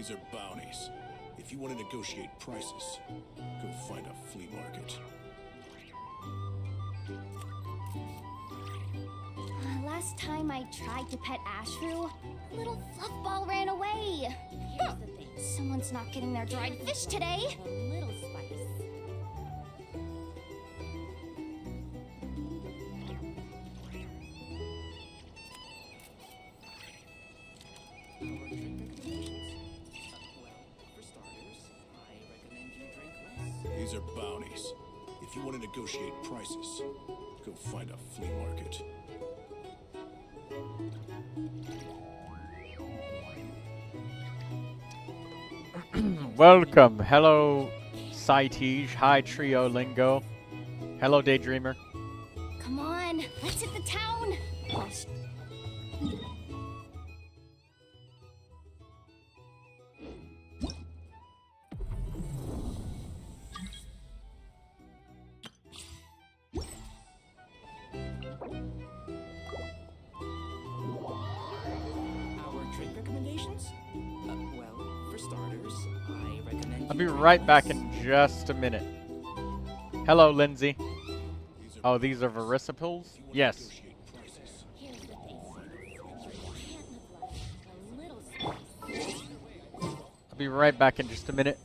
These are bounties. If you want to negotiate prices, go find a flea market. Last time I tried to pet Ashru, a little fluffball ran away. Here's the thing. Someone's not getting their dried fish today. A little spice. These are bounties. If you want to negotiate prices, go find a flea market. Welcome. Hello, Saitij. Hi, Trio Lingo. Hello, Daydreamer. Come on, let's hit the town. I'll be right back in just a minute. Hello, Lindsay. Oh, these are Verisiples? Yes. I'll be right back in just a minute.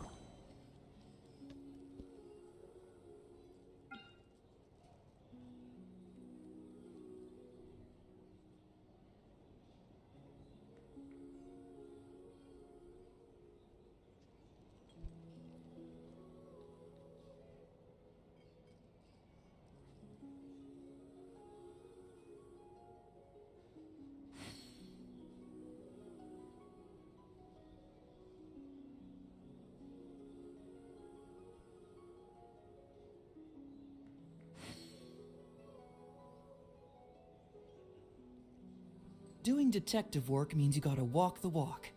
Doing detective work means you gotta walk the walk.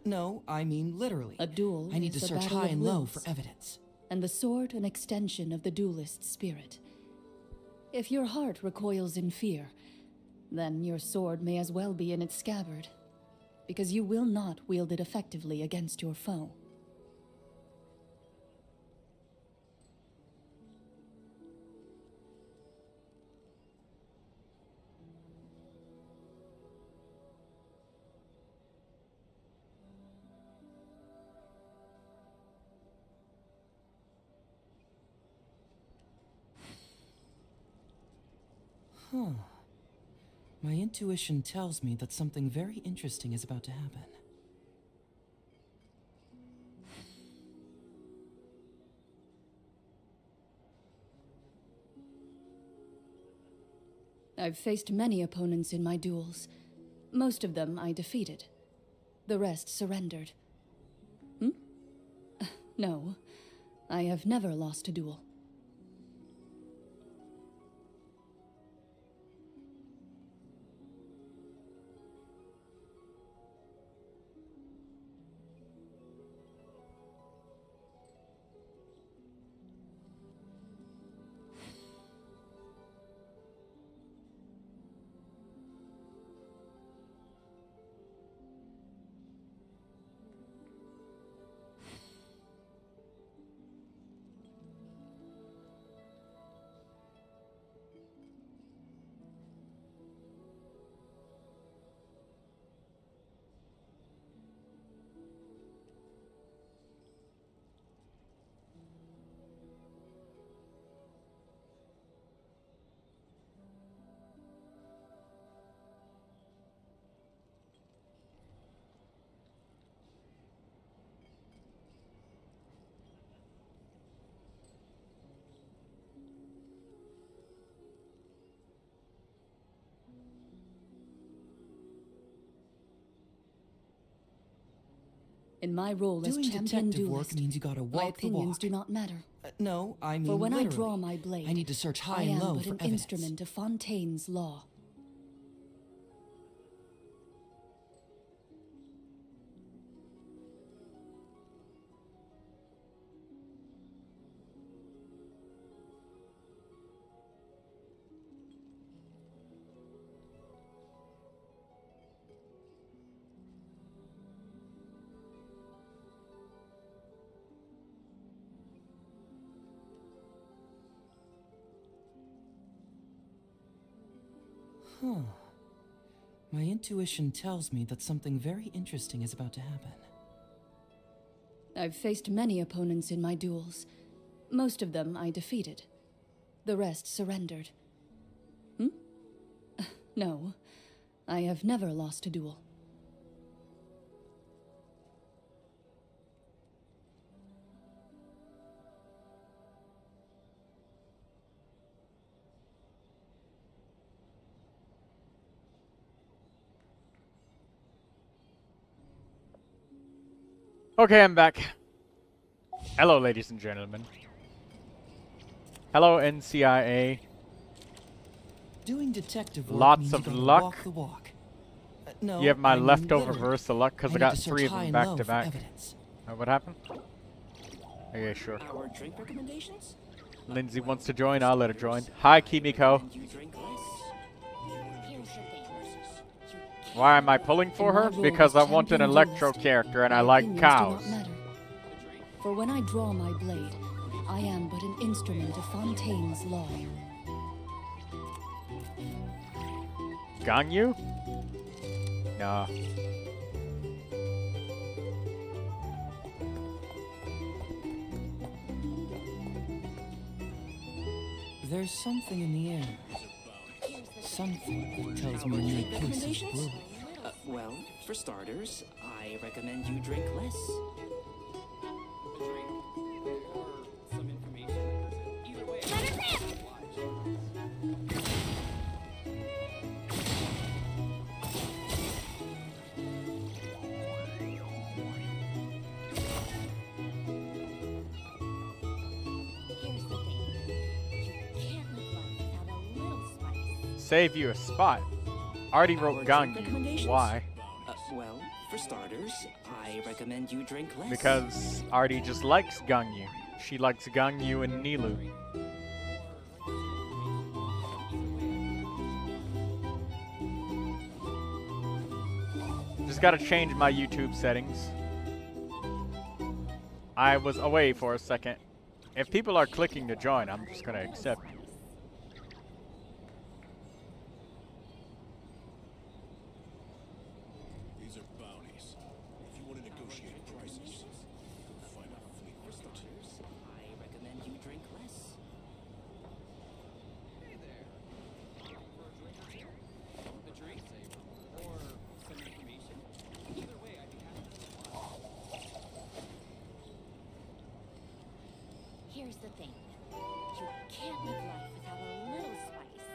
No, I mean literally. A duel I need to is a search battle high of and low wills, for evidence. and the sword an extension of the duelist's spirit. If your heart recoils in fear, then your sword may as well be in its scabbard, because you will not wield it effectively against your foe. Huh. My intuition tells me that something very interesting is about to happen. I've faced many opponents in my duels. Most of them I defeated. The rest surrendered. No, I have never lost a duel. In my role as Doing champion detective work duelist, means you gotta my walk the opinions walk. do not matter. No, I mean For when literally. I draw my blade, I need to search high I and am low but for an evidence. instrument of Fontaine's law. Huh. My intuition tells me that something very interesting is about to happen. I've faced many opponents in my duels. Most of them I defeated. The rest surrendered. No, I have never lost a duel. Okay, I'm back. Hello, ladies and gentlemen. Hello, NCIA. Doing detective work Lots means of you gotta luck. walk the walk. No, You have my I mean leftover literally. versa luck because I need got to 3 of search high them and back low to for back. evidence. What happened? Okay, sure. Our drink recommendations? Lindsay wants to join. I'll let her join. Hi, Kimiko. You drink less. Here's the thing. Why am I pulling for In my her? role Because as I want an champion electro duelist, character and my I like opinions cows. do not matter. For when I draw my blade, I am but an instrument of Fontaine's law. Ganyu? Nah. There's something in the air. Something that tells me my case is Recommendations? brewing. Well, for starters, I recommend you drink less. Here's the thing. You can't live life without a little spice. Save you a spot. Already Our wrote drink Ganyu. recommendations? Why? Well, for starters, I recommend you drink less. Because Artie just likes Ganyu. She likes Ganyu and Nilu. Just gotta change my YouTube settings. I was away for a second. If people are clicking to join, I'm just gonna accept. These are bounties. If you want to negotiate prices, go find a flea For market. starters, I recommend you drink less. Here's the thing. You can't live life without a little spice.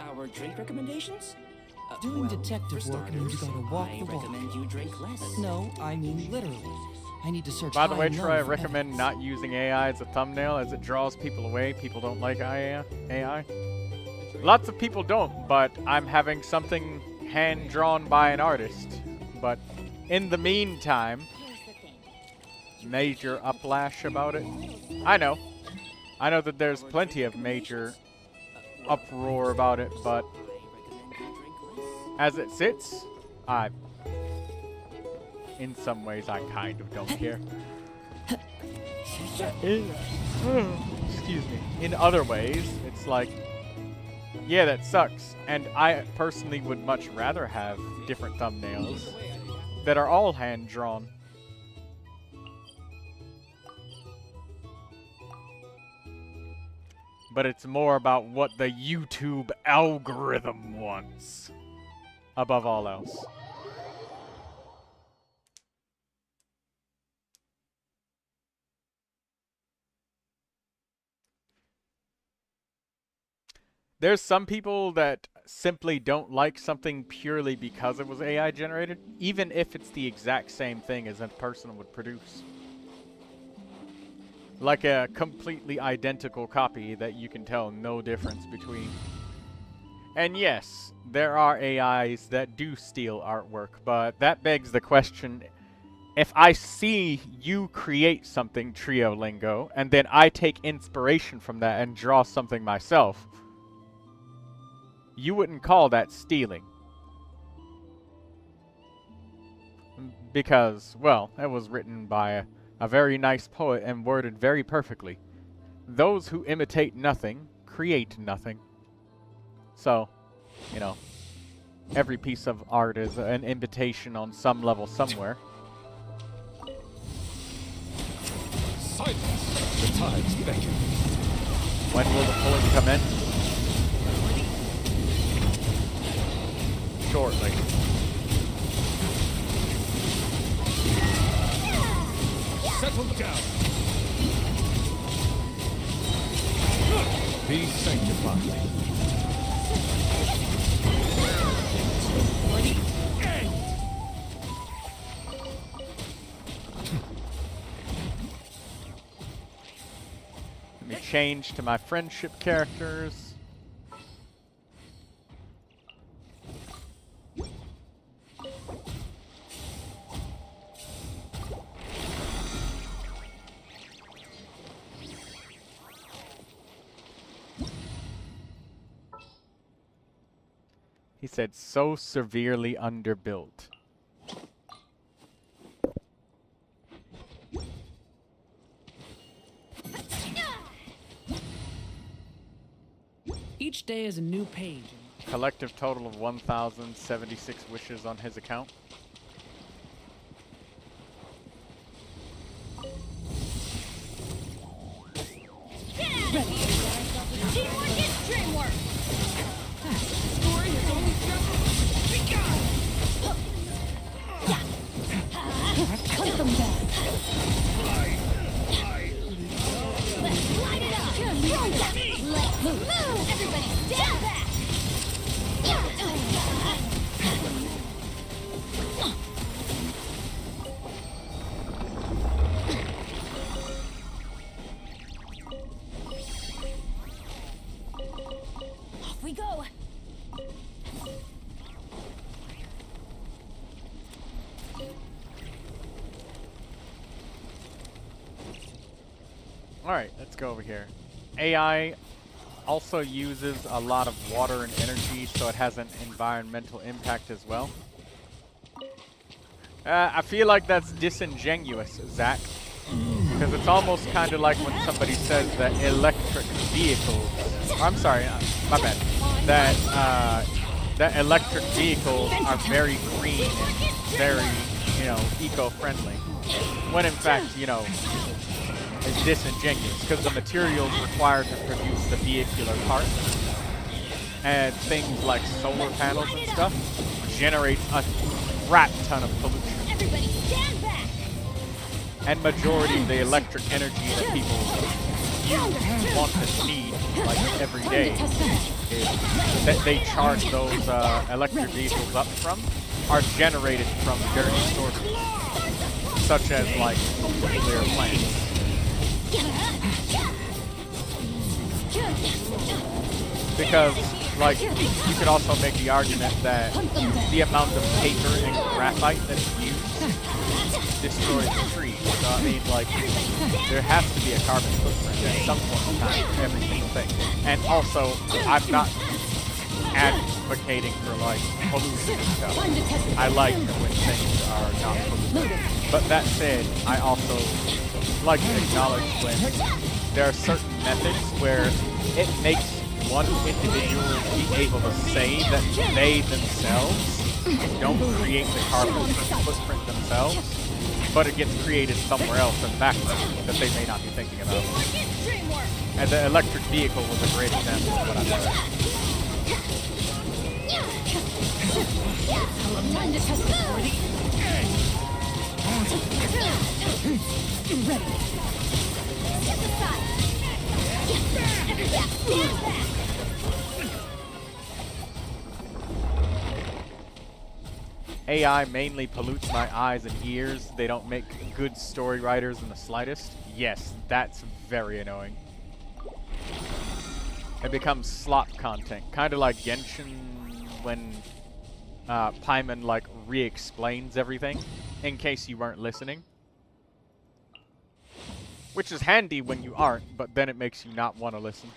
Our drink recommendations? Doing well, detective for work means you starters, gotta walk I the walk. recommend you drink less. No, I mean literally. I need to search By the high way, and low Troy, I for recommend evidence. not using AI as a thumbnail as it draws people away. People don't like AI. Lots of people don't, but I'm having something hand-drawn by an artist. But in the meantime, Here's the thing. major uplash about it. I know that there's plenty of major uproar about it, but I recommend you drink less. as it sits, in some ways, I kind of don't care. Excuse me. In other ways, it's like, yeah, that sucks. And I personally would much rather have different thumbnails that are all hand-drawn. But it's more about what the YouTube algorithm wants, above all else. There's some people that simply don't like something purely because it was AI generated, even if it's the exact same thing as a person would produce. Like a completely identical copy that you can tell no difference between. And yes, there are AIs that do steal artwork, but that begs the question, if I see you create something, Trio Lingo, and then I take inspiration from that and draw something myself, you wouldn't call that stealing. Because, well, it was written by a very nice poet and worded very perfectly. Those who imitate nothing create nothing. So, you know, every piece of art is an invitation on some level somewhere. Silence! The tides beckon. When will the pulling come in? Shortly. Settle down. Be sanctified. Let me change to my friendship characters. He said, so severely underbuilt. Each day is a new page. Collective total of 1,076 wishes on his account. Teamwork is dreamwork! Story has only just begun! Hunt them down. Let's light it up! Let's move! Everybody stand back! Off we go! Alright, let's go over here. AI also uses a lot of water and energy, so it has an environmental impact as well. I feel like that's disingenuous, Zach. Because it's almost kind of like when somebody says that electric vehicles... I'm sorry, my bad. That electric vehicles are very green and very, you know, eco-friendly. When in fact, you know, it's disingenuous because the materials required to produce the vehicular parts and things like solar panels and stuff generate a crap ton of pollution. Everybody stand back! And majority of the electric energy that people use, want, and need, like every day, is that they charge those electric vehicles up from are generated from dirty sources, such as like nuclear plants. Because, like, you could also make the argument that the amount of paper and graphite that's used destroys the trees. So, I mean, like, there has to be a carbon footprint at some point in time for every single thing. And also, I'm not advocating for, like, pollution and stuff. I like when things are not polluted. But that said, I also like to acknowledge when there are certain methods where it makes one individual be able to say that they themselves don't create the carbon footprint themselves, but it gets created somewhere else in the background that they may not be thinking about. And the electric vehicle was a great example of what I meant. Time to test the party. Ready. Step aside! Everybody stand back! AI mainly pollutes my eyes and ears. They don't make good story writers in the slightest. Yes, that's very annoying. It becomes slop content, kind of like Genshin when Paimon like re-explains everything, in case you weren't listening. Which is handy when you aren't, but then it makes you not want to listen.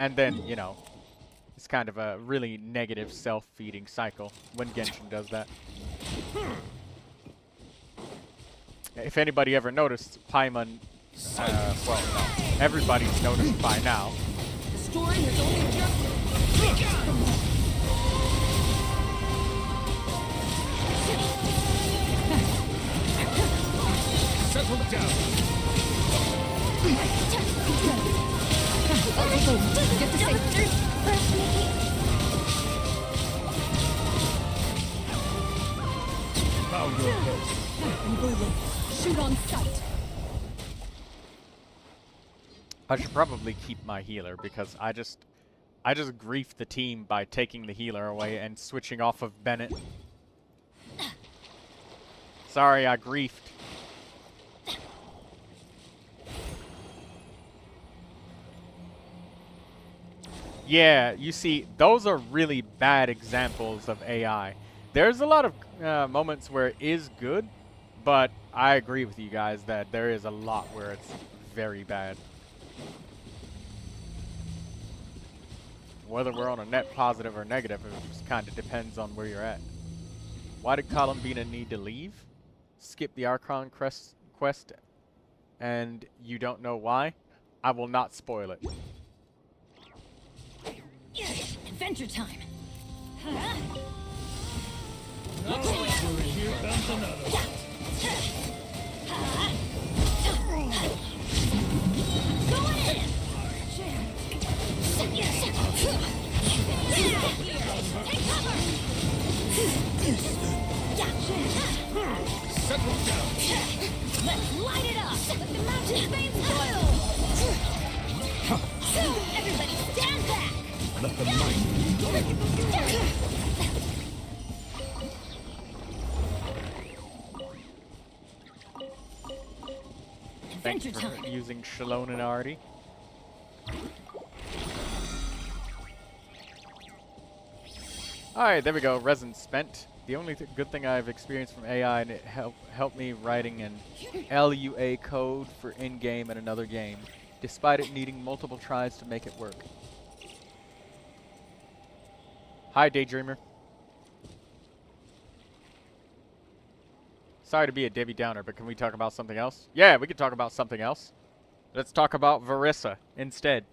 And then, you know, it's kind of a really negative self-feeding cycle when Genshin does that. If anybody ever noticed, Paimon, well, no, everybody's noticed by now, story has only just begun! Settle down. Get to safety. First, Nikki. Bow your head. Shoot on sight. I should probably keep my healer because I just griefed the team by taking the healer away and switching off of Bennett. Sorry, I griefed. Yeah, you see, those are really bad examples of AI. There's a lot of moments where it is good, but I agree with you guys that there is a lot where it's very bad. Whether we're on a net positive or negative, it just kind of depends on where you're at. Why did Columbina need to leave? Skip the Archon quest, and you don't know why? I will not spoil it. Adventure time. Here comes another. Settle down. Let's light it up. Let the mountain veins boil. Everybody stand back. Let the light. Thanks Adventure for time. using TSUKINOARIKAE. Alright, there we go. Resin spent. The only good thing I've experienced from AI, and it helped me writing an LUA code for in-game and another game, despite it needing multiple tries to make it work. Hi, Daydreamer. Sorry to be a Debbie Downer, but can we talk about something else? Yeah, we could talk about something else. Let's talk about Verissa instead.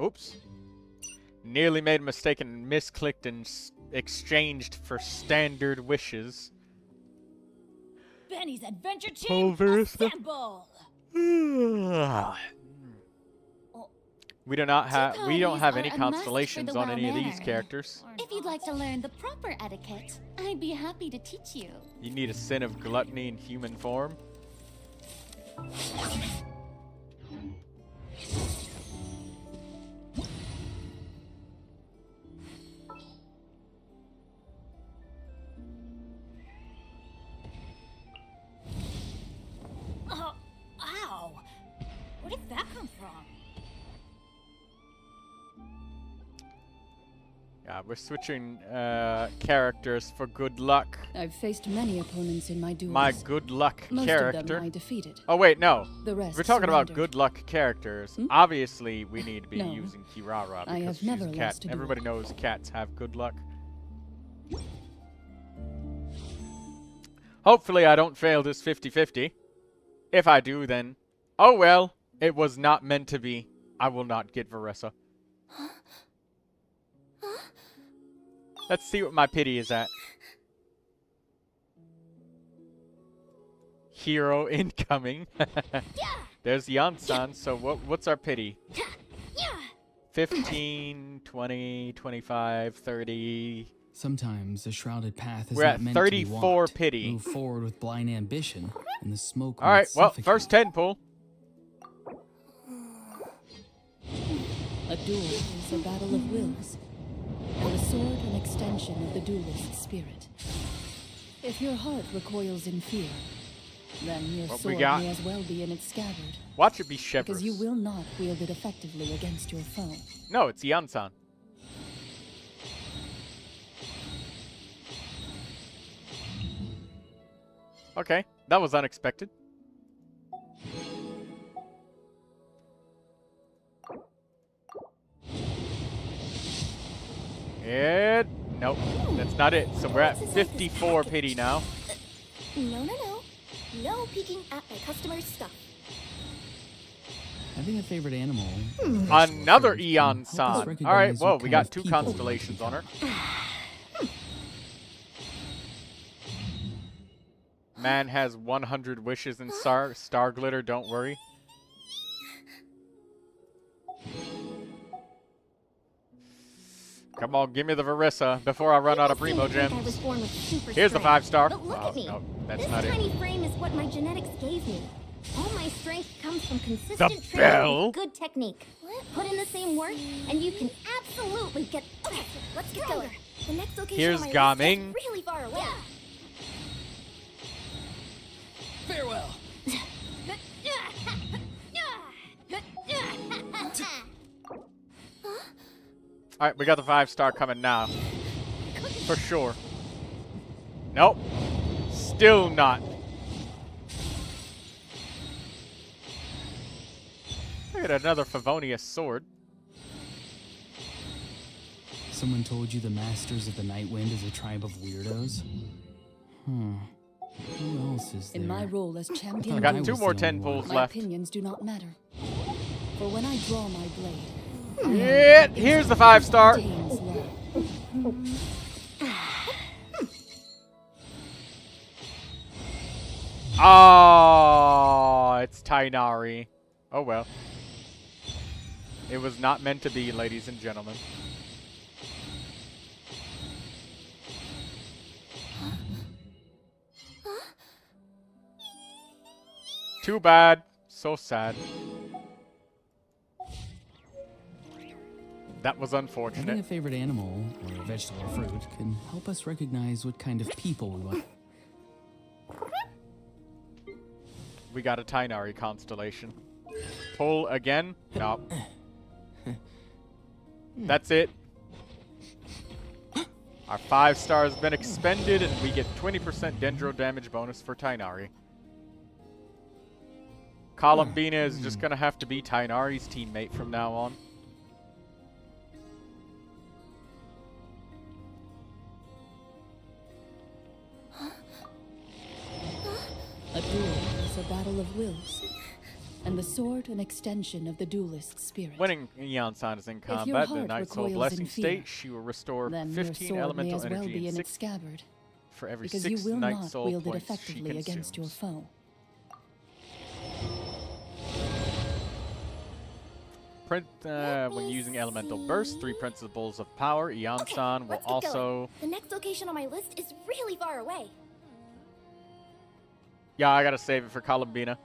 Oops. Nearly made a mistake and misclicked and exchanged for standard wishes. Benny's adventure team assemble. We don't have any are a must constellations for the on any of these well-mannered. characters. If you'd like to learn the proper etiquette, I'd be happy to teach you. You need a sin of gluttony in human form. Oh, ow! Where did that come from? Yeah, we're switching characters for good luck. I've faced many opponents in my duels. My good luck Most character. of them I defeated. Oh wait, no. The rest We're talking about surrendered. good luck characters. Hmm? Obviously, we need to be No. using Kirara I because have she's never a cat. lost a duel. Everybody knows cats have good luck. Hopefully, I don't fail this 50-50. If I do, then oh well. It was not meant to be. I will not get Verissa. Let's see what my pity is at. Hero incoming. There's Yansan, so what's our pity? 15, 20, 25, 30. Sometimes the shrouded path is We're not at meant to be 34 walked. pity. Move forward with blind ambition, and the smoke. All right, might well, suffocate. first 10 pull. A duel is a battle of wills, and a sword an extension of the duelist's spirit. If your heart recoils in fear, then your What we sword got? may as well be in its scabbard, Watch it be because you Chevros. will not wield it effectively against your foe. No, it's Yansan. Okay, that was unexpected. Nope, that's not it. So we're at 54 pity now. No. No peeking at my customers' stuff. Having a favorite animal. Another Can Eon help us San. All recognize right, what well, we kind got of 2 people we constellations on her. Man has 100 wishes in star glitter, don't worry. Come on, give me the Verissa before I run out of Primogems. Here's the 5-star. But look Oh, at me. no, that's This not it. tiny frame is what my genetics gave me. All my strength comes from consistent The training bell? with good technique. Put in the same work, and you can absolutely get. Okay, let's get going. The next location Here's on my Gaming. list is really far away. Farewell. All right, we got the 5-star coming now. For sure. Nope. Still not. Look at another Favonius sword. Someone told you the Masters of the Night Wind is a tribe of weirdos? Who else is there? In my role as champion, I got I 2 was more the only 10 one. pulls my left. opinions do not matter. For when I draw my blade, Yeah, here's the 5-star. contains love. Oh, it's Tainari. Oh well. It was not meant to be, ladies and gentlemen. Too bad. So sad. That was Having a unfortunate. favorite animal, or a vegetable or fruit, can help us recognize what kind of people we want. We got a Tainari constellation. Pull again? No. That's it. Our 5-star has been expended, and we get 20% dendro damage bonus for Tainari. Columbina is just gonna have to be Tainari's teammate from now on. A duel is a battle of wills, and the sword an extension of the duelist's spirit. Winning Eon San is in your combat. The heart Night Soul recoils Blessing in fear, state. She will restore then 15 your sword may elemental as well energy be and in its 6 scabbard, for every because 6 you will Night not Soul wield it points she effectively against your consumes. foe. When using elemental burst, 3 principles of power, Eon San will let's get going. also. The next location on my list is really far away. Yeah, I gotta save it for Columbina.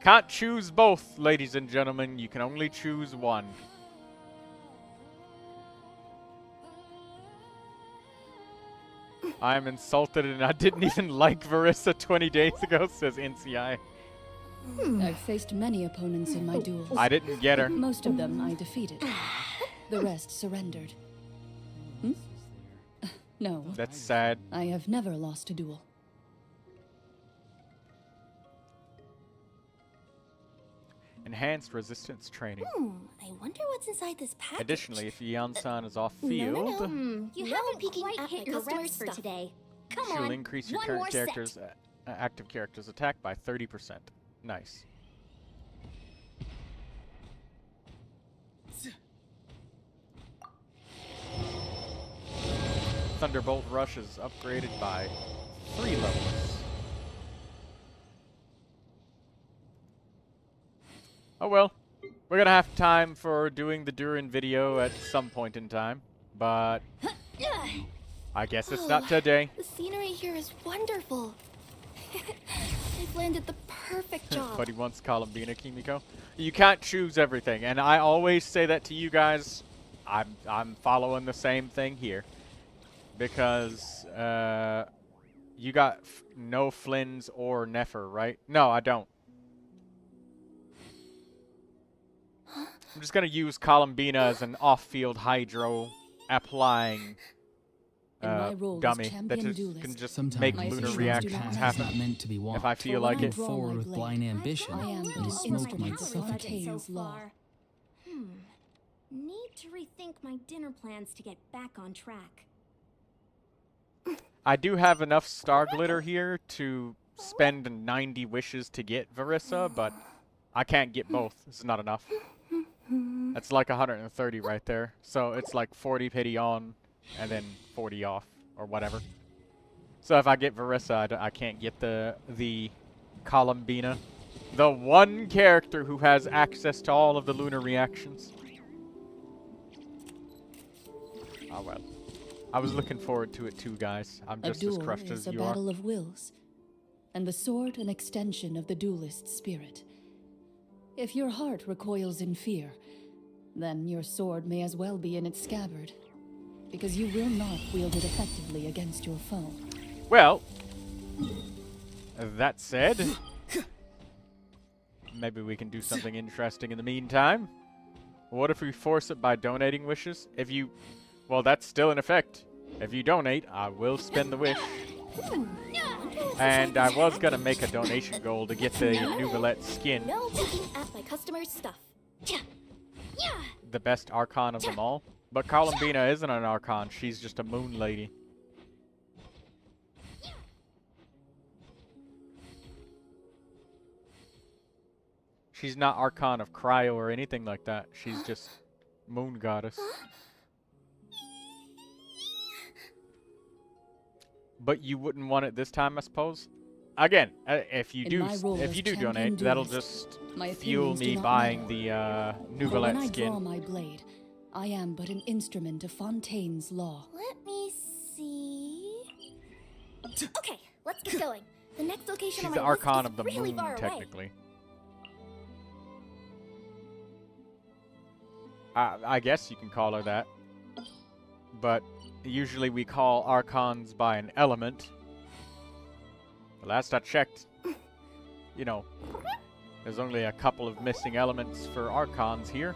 Can't choose both, ladies and gentlemen. You can only choose one. I am insulted, and I didn't even like Verissa 20 days ago, says NCI. I've faced many opponents in my duels. I didn't get her. Most of them I defeated. The rest surrendered. No, That's sad. I have never lost a duel. Enhanced resistance training. I wonder what's inside this package. Additionally, if Eon San is off No. field, You No haven't peeking quite at hit my your customers' reps for stuff. today. Come she'll on, increase your one current more set. character's active character's attack by 30%. Nice. Thunderbolt Rush is upgraded by 3 levels. Oh well. We're gonna have time for doing the Durin video at some point in time, but I guess it's not today. The scenery here is wonderful. They've landed the perfect job. But he wants Columbina, Kimiko. You can't choose everything, and I always say that to you guys. I'm following the same thing here, because you got no Flynn's or Nefer, right? No, I don't. I'm just gonna use Columbina as an off-field hydro applying In my role as dummy that champion just, duelist, can just Sometimes make My lunar visions do reactions not It's happen not meant to be walked. if I feel For when like I it. draw Forward my with blade, blind ambition, I am and but an smoke might instrument that suffocate. contains law. Need to rethink my dinner plans to get back on track. I do have enough star glitter here to spend 90 wishes to get Verissa, but I can't get both. It's not enough. That's like 130 right there. So it's like 40 pity on and then 40 off or whatever. So if I get Verissa, I can't get the Columbina. The one character who has access to all of the lunar reactions. Oh well. I was looking forward to it too, guys. I'm just as crushed as you are. A battle of wills, and the sword an extension of the duelist spirit. If your heart recoils in fear, then your sword may as well be in its scabbard, because you will not wield it effectively against your foe. Well, that said, maybe we can do something interesting in the meantime. What if we force it by donating wishes? If you... Well, that's still in effect. If you donate, I will spend the wish. And I was going to make a donation goal to get the Neuvilette skin. No picking at my customers' stuff. The best Archon of them all. But Columbina isn't an Archon. She's just a moon lady. She's not Archon of Cryo or anything like that. She's just moon goddess. But you wouldn't want it this time, I suppose. Again, if you do donate, that'll just fuel me buying the Neuvilette skin. When I draw my blade, I am but an instrument of Fontaine's law. Let me see. Okay, let's get going. The next location on She's my the list Archon is of the really moon, far away. technically. I guess you can call her that. But usually we call Archons by an element. The last I checked, you know, there's only a couple of missing elements for Archons here.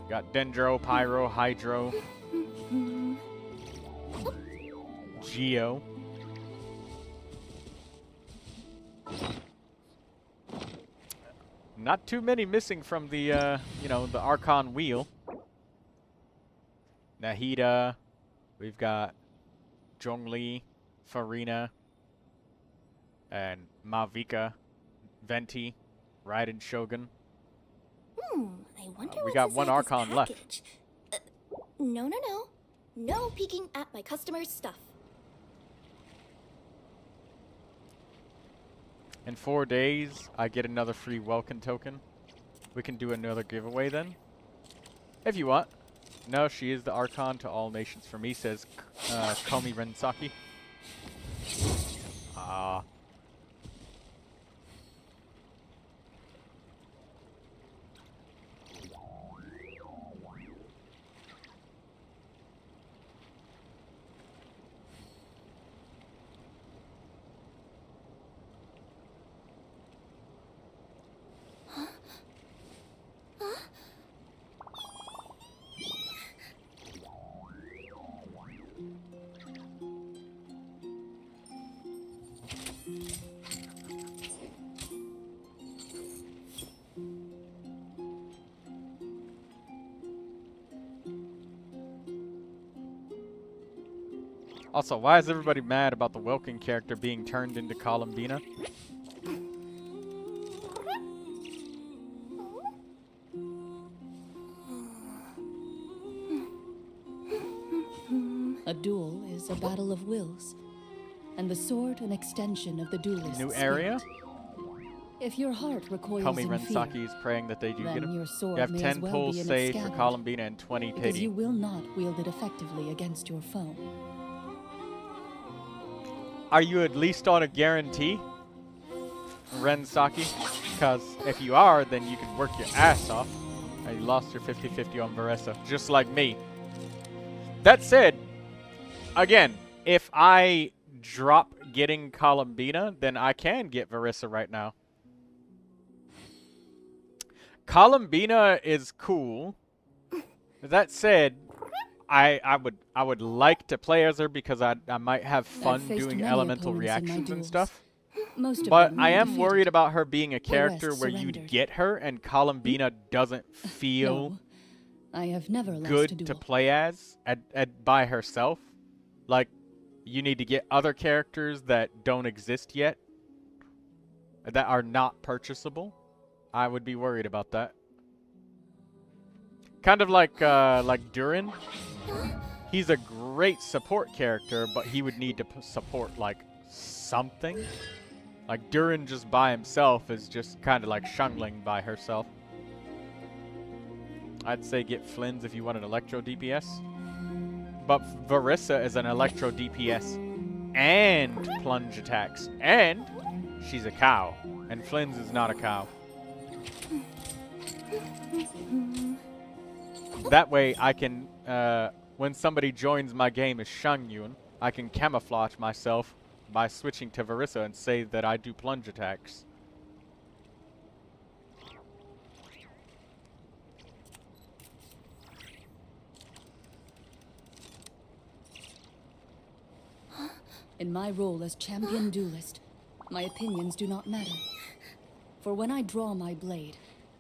Got Dendro, Pyro, Hydro, Geo. Not too many missing from the, you know, the Archon wheel. Nahida, we've got Zhongli, Farina, and Malvika, Venti, Raiden Shogun. I wonder we what's got one inside this Archon left. package. No. No peeking at my customers' stuff. In 4 days, I get another free welcome token. We can do another giveaway then, if you want. No, she is the Archon to all nations for me, says Komi Rensaki. Also, why is everybody mad about the Welkin character being turned into Columbina? A duel is a battle of wills, and the sword an extension of the duelist New spirit. area? If your heart recoils Komi in Rensaki fear, is praying that they do then get him. your sword You have may 10 as well pulls be in its saved for scabbard, Columbina and 20 because you pity. will not wield it effectively against your foe. Are you at least on a guarantee, Rensaki? Because if you are, then you can work your ass off. And you lost your 50-50 on Verissa, just like me. That said, again, if I drop getting Columbina, then I can get Verissa right now. Columbina is cool. That said, I would like to play as her because I might have fun faced doing many elemental opponents in my reactions and duels. stuff. Most of But them I you am defeated. worried about her being a character rest where you'd surrendered. get her and Columbina doesn't feel No, I have never lost a good duel. to play as by herself. Like, you need to get other characters that don't exist yet, that are not purchasable. I would be worried about that. Kind of like Durin. He's a great support character, but he would need to support, like, something. Like, Durin just by himself is just kind of like Xiangling by herself. I'd say get Flynn's if you want an Electro DPS. But Verissa is an Electro DPS and plunge attacks. And she's a cow. And Flynn's is not a cow. That way I can, when somebody joins my game as Shangyun, I can camouflage myself by switching to Verissa and say that I do plunge attacks. In my role as champion duelist, my opinions do not matter. For when I draw my blade,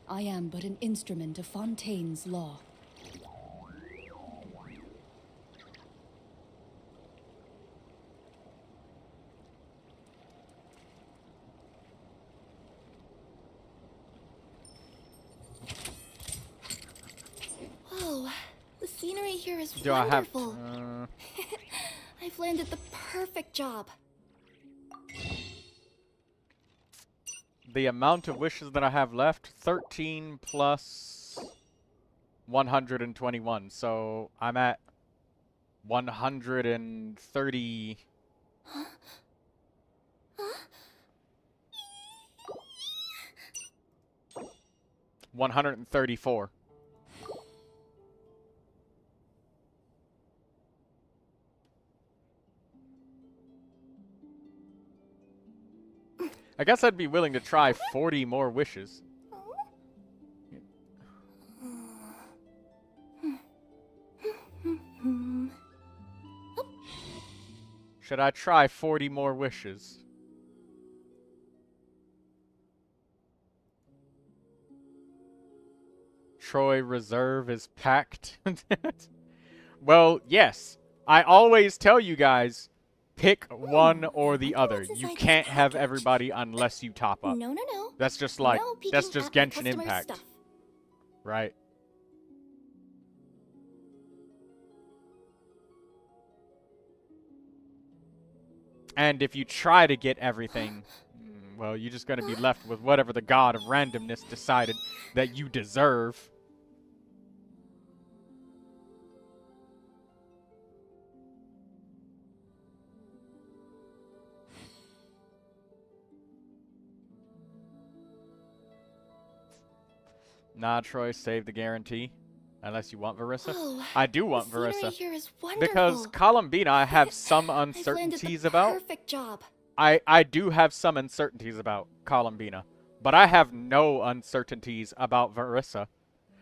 I am but an instrument of Fontaine's law. Whoa, the scenery here is Do I have... wonderful. I've landed the perfect job. The amount of wishes that I have left, 13 plus 121. So I'm at 130. 134. I guess I'd be willing to try 40 more wishes. Should I try 40 more wishes? Troy Reserve is packed. Well, yes. I always tell you guys, pick one or the other. You can't have everybody unless you top up. No. That's just like, No peeking that's just at my Genshin customer's Impact. stuff. Right? And if you try to get everything, well, you're just going to be left with whatever the god of randomness decided that you deserve. Nah, Troy, save the guarantee. Unless you want Verissa. Oh, I do want the scenery Verissa. here is wonderful. Because Columbina I have some I've landed uncertainties the about. perfect job. I do have some uncertainties about Columbina. But I have no uncertainties about Verissa.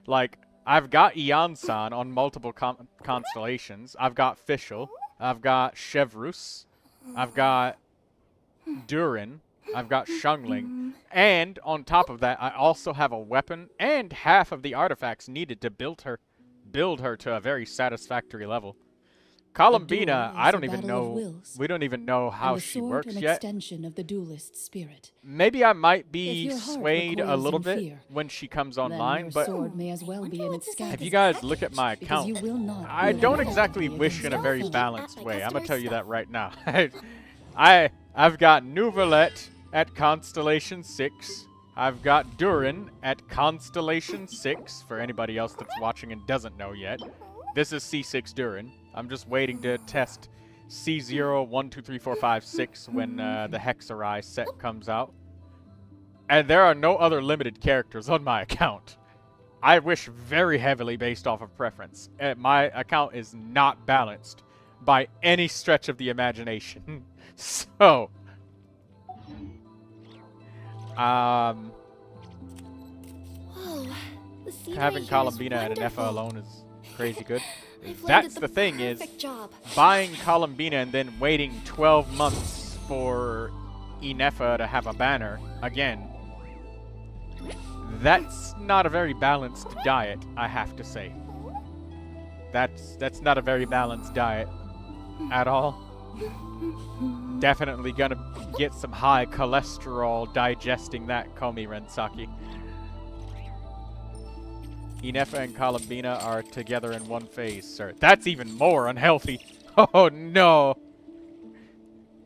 Like, I've got Ian-san on multiple constellations. I've got Fischl. I've got Chevrus. I've got Durin. I've got Xiangling. And on top of that, I also have a weapon and half of the artifacts needed to build her to a very satisfactory level. Columbina, I don't even know. We don't even know how she works yet. Extension of the duelist spirit. Maybe I might If be your heart swayed a recoils little in bit fear, when she comes Then online, your but sword may as well be in its if scabbard. you guys look at my Because account, you will not I wield don't authority exactly wish in a against very your foe. balanced my way. I'm gonna customer's tell you that stuff. right now. I've got Neuvilette at Constellation 6. I've got Durin at Constellation 6, for anybody else that's watching and doesn't know yet. This is C6 Durin. I'm just waiting to test C0, 1, 2, 3, 4, 5, 6 when the Hexarai set comes out. And there are no other limited characters on my account. I wish very heavily based off of preference. My account is not balanced by any stretch of the imagination. So, Whoa, the scenery having here Columbina is and an Effa wonderful. alone is crazy good. I've landed That's the thing is, perfect job. buying Columbina and then waiting 12 months for Inefa to have a banner again. That's not a very balanced diet, I have to say. That's not a very balanced diet at all. Definitely gonna get some high cholesterol digesting that Komi Rensaki. Inefa and Columbina are together in one phase, sir. That's even more unhealthy. Oh no!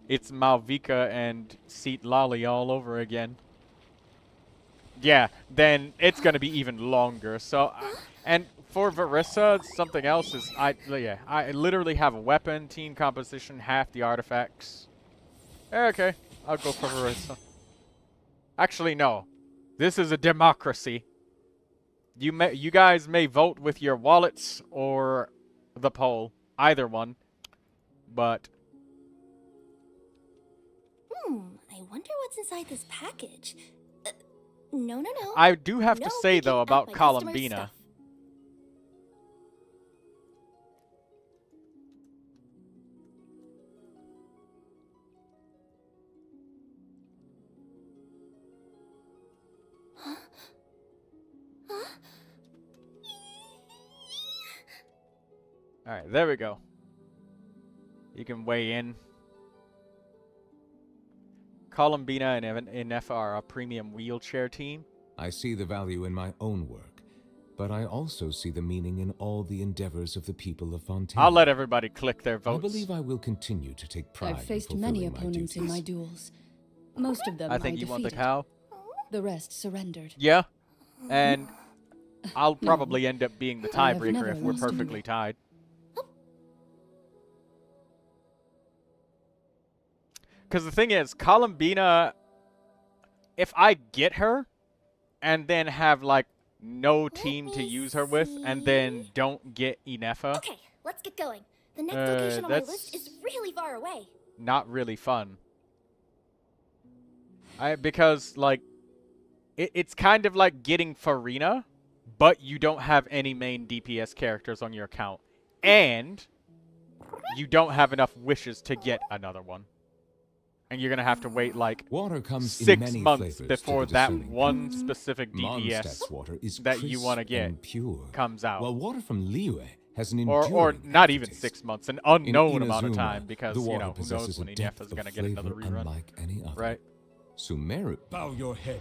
It's Malvika and Seat Lolly all over again. Yeah, then it's gonna be even longer. So, and for Verissa, something else is I literally have a weapon, team composition, half the artifacts. Okay, I'll go for Verissa. Actually, no. This is a democracy. You guys may vote with your wallets or the poll, either one. But I wonder what's inside this package. No. I do have to No say picking though up about my customer's Columbina. stuff. Alright, there we go. You can weigh in. Columbina and Inefa are a premium wheelchair team. I see the value in my own work, but I also see the meaning in all the endeavors of the people of Fontaine. I'll let everybody click their votes. I believe I will continue to take pride I've faced in many fulfilling opponents in my duties. duels. Most of them I think you want the defeated. cow. The rest surrendered. Yeah. And I'll probably end up being the I have tiebreaker never if we're lost a perfectly duel. tied. Because the thing is, Columbina, if I get her and then have, like, no team to use her with and then don't get Inefa, Okay, let's get going. The next location on my that's list is really far away. not really fun. Because, like, it's kind of like getting Farina, but you don't have any main DPS characters on your account. And you don't have enough wishes to get another one. And you're going to have to wait, like, Water comes in 6 many months flavors before to the that discerning one palate. specific DPS Mondstadt's water is that you want to crisp get and pure, comes out. while water from Liyue has an Or enduring not even aftertaste. 6 months, an In unknown amount of Inazuma, time, because, the you water know, who knows possesses when a depth Inefa's of going to get another flavor rerun. unlike any other. Right? Sumeru. Bow your head.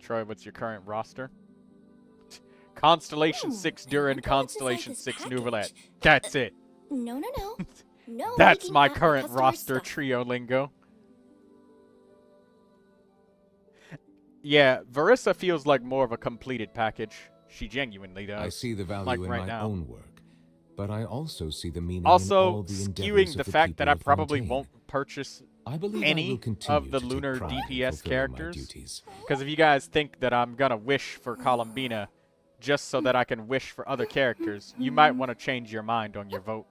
Troy, what's your current roster? Constellation 6 Durin, what's inside Constellation this 6 package? Neuvilette. That's it. No. No. That's picking my up current customer's roster stuff. trio lingo. Yeah, Verissa feels like more of a completed package. She genuinely does. I see the value like in right my now. own work, but I also see the meaning in Also, all the endeavors skewing of the the fact that people I of probably Fontaine. won't purchase I believe I any will continue of the to take lunar pride in DPS fulfilling my characters. duties. Because if you guys think that I'm gonna wish for Columbina just so that I can wish for other characters, you might want to change your mind on your vote.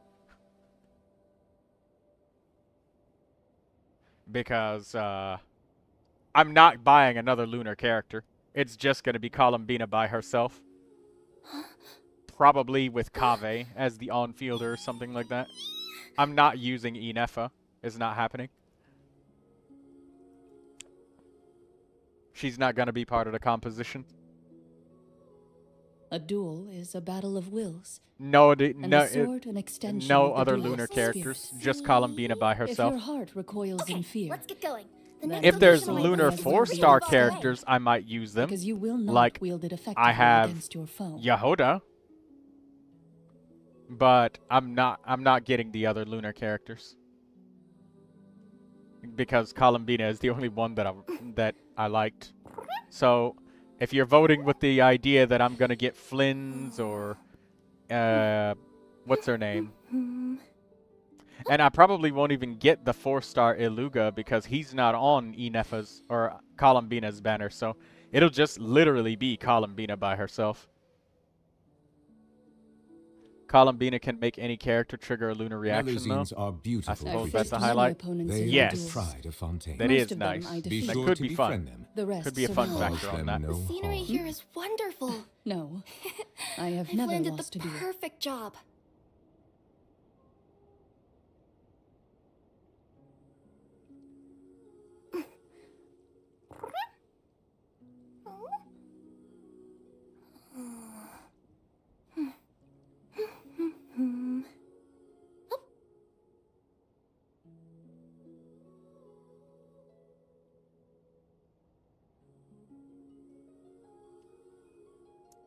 Because I'm not buying another lunar character. It's just gonna be Columbina by herself. Probably with Kave as the on-fielder or something like that. I'm not using Inefa. It's not happening. She's not gonna be part of the composition. A duel is a battle of wills. No, And the sword an extension no of the other duelist's lunar characters. spirit. Just Columbina by If your herself. heart recoils Okay, in fear, let's get going. The Then next If there's location on my lunar list is really 4-star far away. characters, I might use them. because you will not Like, wield it effectively I have against your foe. Yahoda. But I'm not getting the other lunar characters. Because Columbina is the only one that I liked. So, if you're voting with the idea that I'm gonna get Flynn's or what's her name? And I probably won't even get the 4-star Iluga because he's not on Inefa's or Columbina's banner, so it'll just literally be Columbina by herself. Columbina can make any character trigger a lunar reaction, though. Melusines are beautiful suppose I've that's faced a many highlight. opponents They in are Yes. the duels. pride of Fontaine. That Most is of them nice. I Be defeated. That sure could to be befriend fun. them. The rest Could be a fun surrendered. factor Cause on them that. no The scenery harm. here is wonderful. No, I have I've never landed lost the a duel. perfect job.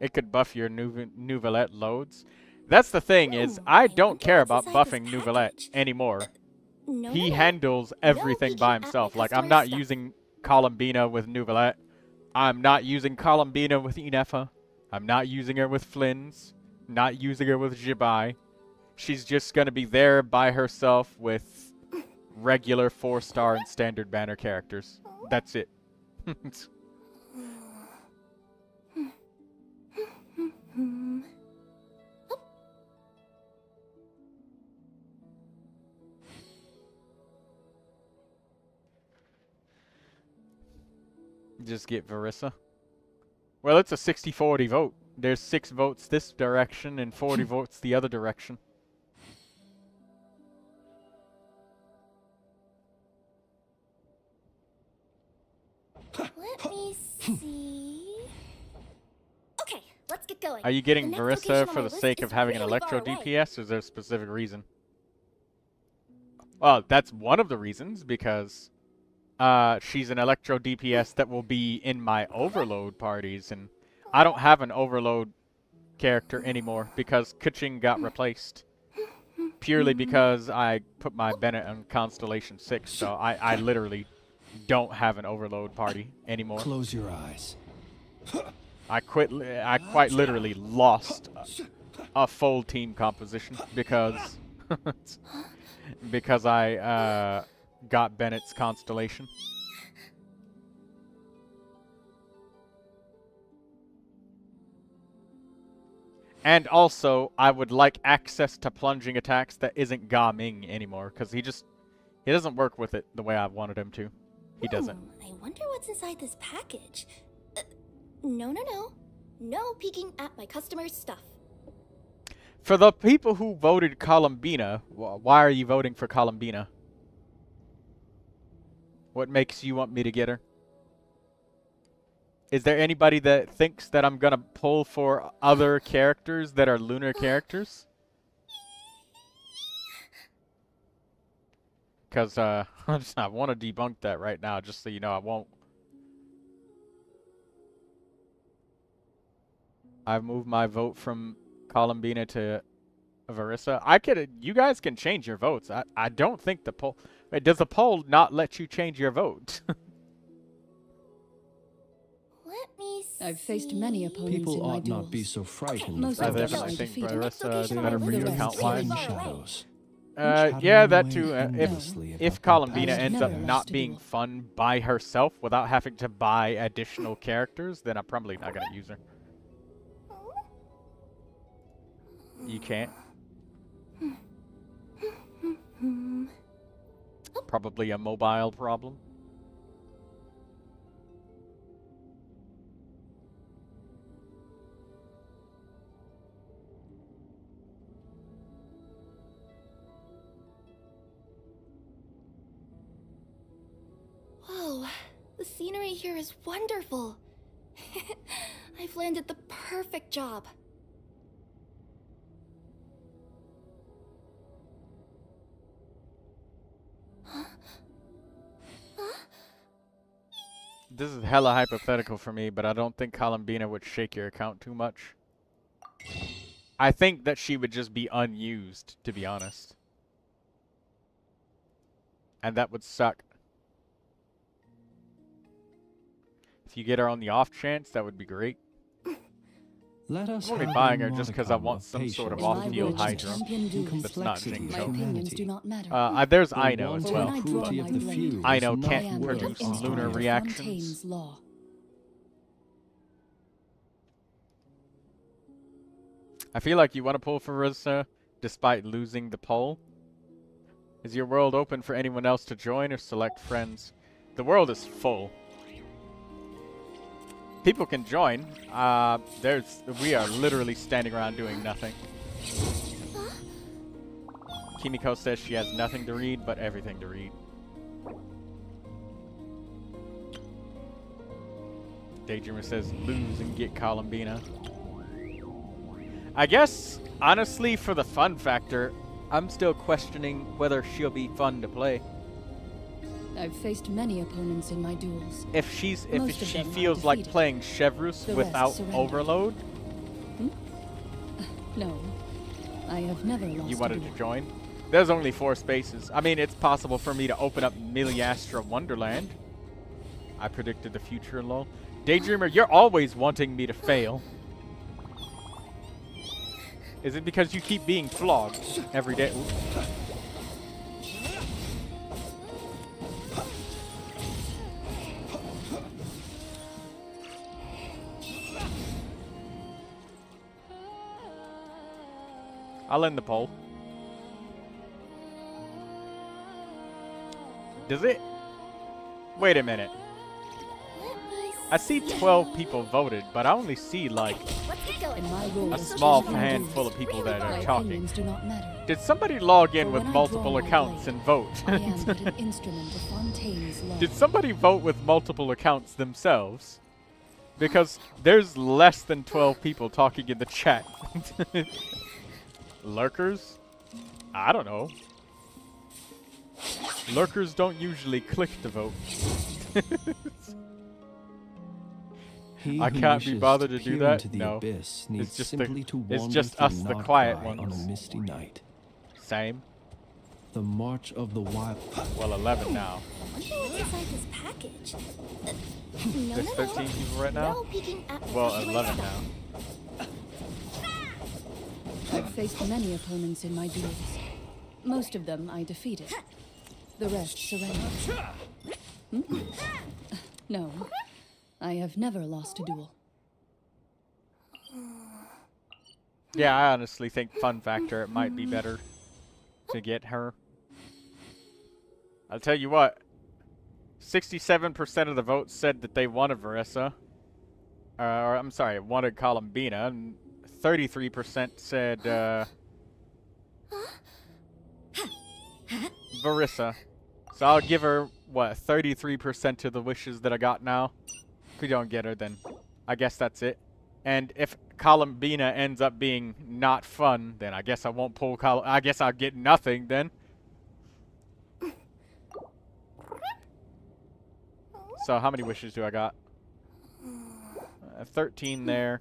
It could buff your Neuvilette loads. That's the thing is, I don't care about buffing Neuvilette anymore. He handles everything by himself. Like, I'm not using Columbina with Neuvilette. I'm not using Columbina with Inefa. I'm not using her with Flynn's. Not using her with Jibai. She's just gonna be there by herself with regular 4-star and standard banner characters. That's it. Just get Verissa. Well, it's a 60-40 vote. There's 6 votes this direction and 40 votes the other direction. Let me see. Okay, let's get going. Are you getting The next Verissa location on for my the list sake is of having an really electro far away. DPS, or is there a specific reason? Well, that's one of the reasons, because she's an electro DPS that will be in my overload parties, and I don't have an overload character anymore because Kuching got replaced. Purely because I put my Bennett on Constellation 6, so I literally don't have an overload party anymore. Close your eyes. I quite literally lost a full team composition because because I got Bennett's Constellation. And also, I would like access to plunging attacks that isn't Ga Ming anymore, because he doesn't work with it the way I wanted him to. He doesn't. I wonder what's inside this package. No. No peeking at my customers' stuff. For the people who voted Columbina, why are you voting for Columbina? What makes you want me to get her? Is there anybody that thinks that I'm gonna pull for other characters that are lunar characters? Because, I want to debunk that right now, just so you know I won't. I've moved my vote from Columbina to Verissa. You guys can change your votes. I don't think the poll... Wait, does the poll not let you change your vote? Let me see. I've faced many opponents People in my ought duels. not be so frightened. Most of of I them others. are think defeated. Verissa is The better for you rest account-wise. are Shadows. Yeah, that too. endlessly If about Columbina their ends past up never not lost a being duel. fun by herself without having to buy additional characters, then I'm probably not going to use her. You can't. Probably a mobile problem. Whoa, the scenery here is wonderful. I've landed the perfect job. This is hella hypothetical for me, but I don't think Columbina would shake your account too much. I think that she would just be unused, to be honest. And that would suck. If you get her on the off chance, that would be great. Let us I'm only have buying a her just because I modicum want of some sort of patience In my with off-field words, Hydra. champion duelist, That's not complexity Jinx. my of opinions humanity. do not matter. There's The Ino as wanton well. When I draw cruelty my of the blade, few I is know not can't I am worth produce instrument lunar of reactions. Fontaine's law. I feel like you want to pull for Rissa despite losing the poll. Is your world open for anyone else to join or select friends? The world is full. People can join. We are literally standing around doing nothing. Kimiko says she has nothing to read, but everything to read. Daydreamer says lose and get Columbina. I guess, honestly, for the fun factor, I'm still questioning whether she'll be fun to play. I've faced many opponents in my duels. If she Most of feels them are like defeated. playing Chevrus The rest without surrendered. overload, No, I have never lost You a wanted duel. to join? There's only 4 spaces. I mean, it's possible for me to open up Miliastra Wonderland. I predicted the future, lol. Daydreamer, you're always wanting me to fail. Is it because you keep being flogged every day? Ooh. I'll end the poll. Does it? Wait a minute. I see 12 people voted, but I only see like In my role a as small champion handful of duelist, people that my are talking. opinions do not matter. Did somebody log in For with when I draw multiple my accounts blade, and vote? I am but an instrument of Fontaine's law. Did somebody vote with multiple accounts themselves? Because there's less than 12 people talking in the chat. Lurkers? I don't know. Lurkers don't usually click to vote. He I who can't be wishes bothered to do peer that? into the No. abyss It's needs just simply to it's wander just through us, the Notcry quiet on a ones. misty night. Same. The march of the wild. Well, 11 now. I wonder what's inside this package. No, There's 13 people right now? No peeking at Well, my 11 stuff. now. I've faced many opponents in my duels. Most of them I defeated. The rest surrendered. Hmm? No, I have never lost a duel. Yeah, I honestly think fun factor, it might be better to get her. I'll tell you what. 67% of the votes said that they wanted Verissa. Or, I'm sorry, wanted Columbina. And 33% said, Verissa. So I'll give her, what, 33% of the wishes that I got now? If we don't get her, then I guess that's it. And if Columbina ends up being not fun, then I guess I won't pull I guess I'll get nothing then. So how many wishes do I got? 13 there.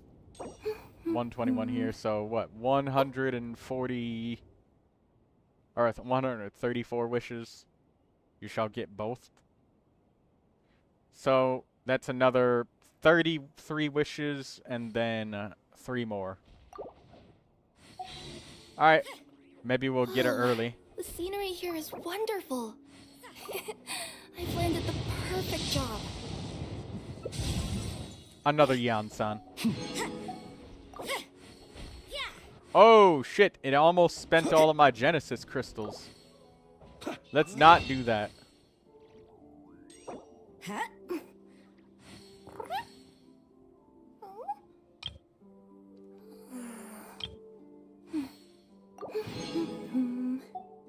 121 here. So what? 140 or 134 wishes. You shall get both. So that's another 33 wishes and then 3 more. Alright. Maybe we'll get her early. The scenery here is wonderful. I've landed the perfect job. Another Yan-san. Oh shit, it almost spent all of my Genesis crystals. Let's not do that.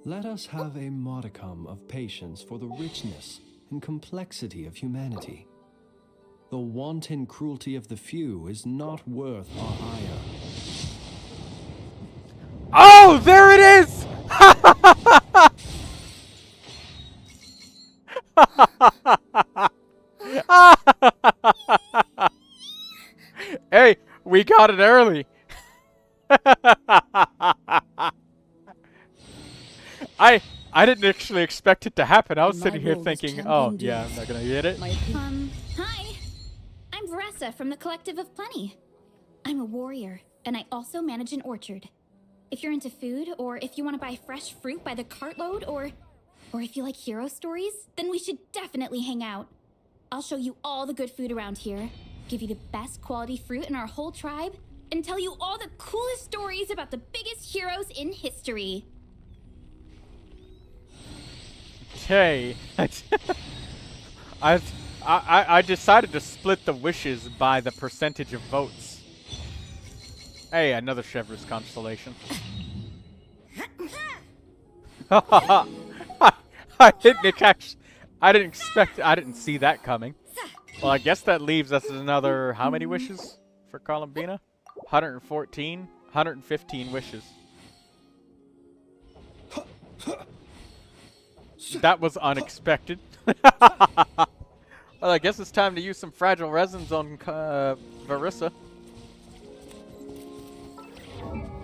Let us have a modicum of patience for the richness and complexity of humanity. The wanton cruelty of the few is not worth our ire. Oh, there it is! Hey, we got it early. I didn't actually expect it to happen. I was My sitting here role as thinking, champion oh, yeah, I'm duelist. not gonna get it. My opinion. Hi. I'm Veressa from the Collective of Plenty. I'm a warrior, and I also manage an orchard. If you're into food, or if you want to buy fresh fruit by the cartload, or if you like hero stories, then we should definitely hang out. I'll show you all the good food around here, give you the best quality fruit in our whole tribe, and tell you all the coolest stories about the biggest heroes in history. Okay. I decided to split the wishes by the percentage of votes. Hey, another Chevreuse constellation. I didn't see that coming. Well, I guess that leaves us another, how many wishes for Columbina? 114? 115 wishes. That was unexpected. Well, I guess it's time to use some fragile resins on Verissa.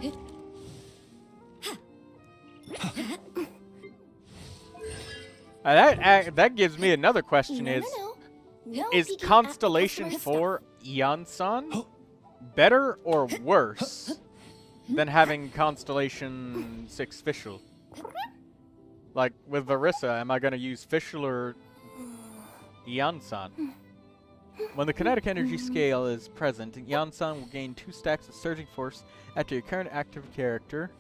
It That gives me another question: No is peeking Constellation after 4 Eon-san better or worse than having Constellation 6 Fischl? Like, with Verissa, am I going to use Fischl or Eon-san? When the kinetic energy scale is present, Eon-san will gain 2 stacks of surging force after your current active character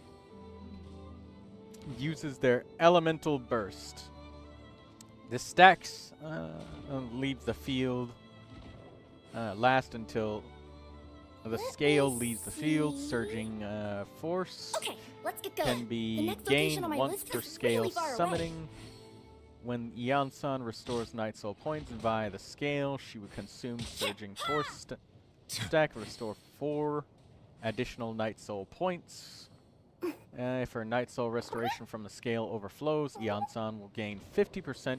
uses their elemental burst. The stacks leaves the field last until the scale leaves the field. Surging force Okay, let's get going. can be The next location gained on my once list per is scale really far away. summoning. When Eon-san restores Night Soul points via the scale, she would consume Surging Force stack, restore 4 additional Night Soul points. If her Night Soul restoration from the scale overflows, Eon-san will gain 50%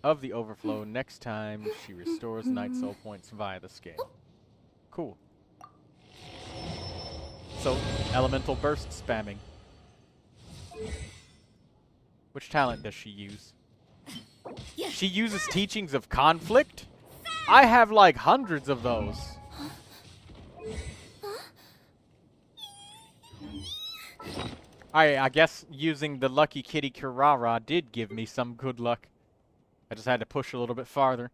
of the overflow next time she restores Night Soul points via the scale. Cool. So, elemental burst spamming. Which talent does she use? She uses Teachings of Conflict? I have like hundreds of those. I guess using the Lucky Kitty Kirara did give me some good luck. I just had to push a little bit farther.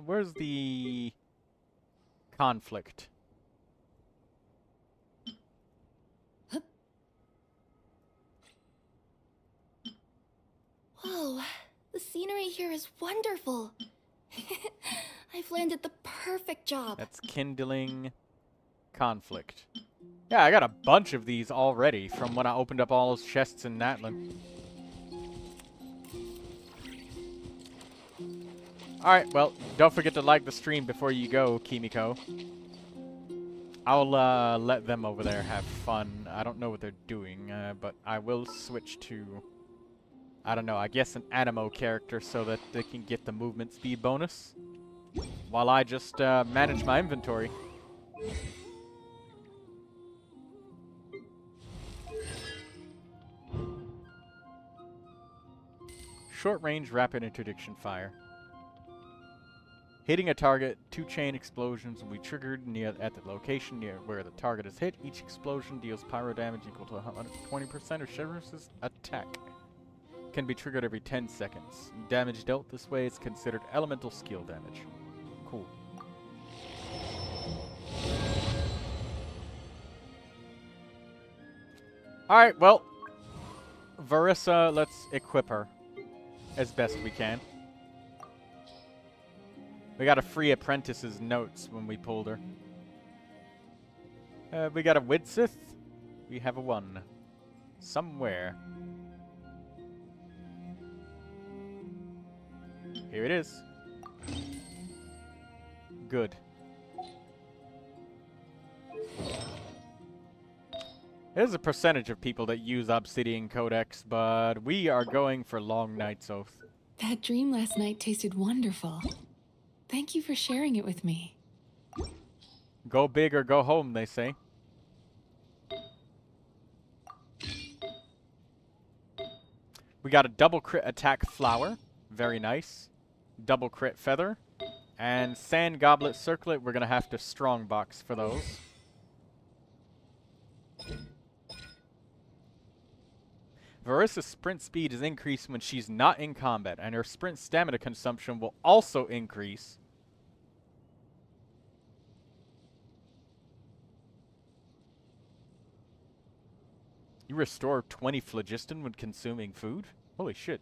Where's the conflict? Whoa, the scenery here is wonderful. I've landed the perfect job. That's kindling conflict. Yeah, I got a bunch of these already from when I opened up all those chests in Natlan. Alright, well, don't forget to like the stream before you go, Kimiko. I'll let them over there have fun. I don't know what they're doing, but I will switch to, I don't know, I guess an Animo character so that they can get the movement speed bonus while I just manage my inventory. Short range rapid interdiction fire. Hitting a target, 2 chain explosions will be triggered at the location near where the target is hit. Each explosion deals pyro damage equal to 120% of Shivers' attack. Can be triggered every 10 seconds. Damage dealt this way is considered elemental skill damage. Cool. Alright, well, Verissa, let's equip her as best we can. We got a free apprentice's notes when we pulled her. We got a Widsith. We have a 1. Somewhere. Here it is. Good. There's a percentage of people that use Obsidian Codex, but we are going for Long Night's Oath. That dream last night tasted wonderful. Thank you for sharing it with me. Go big or go home, they say. We got a double crit attack flower. Very nice. Double crit feather. And sand goblet circlet. We're going to have to strongbox for those. Verissa's sprint speed is increased when she's not in combat, and her sprint stamina consumption will also increase. You restore 20 phlogiston when consuming food? Holy shit.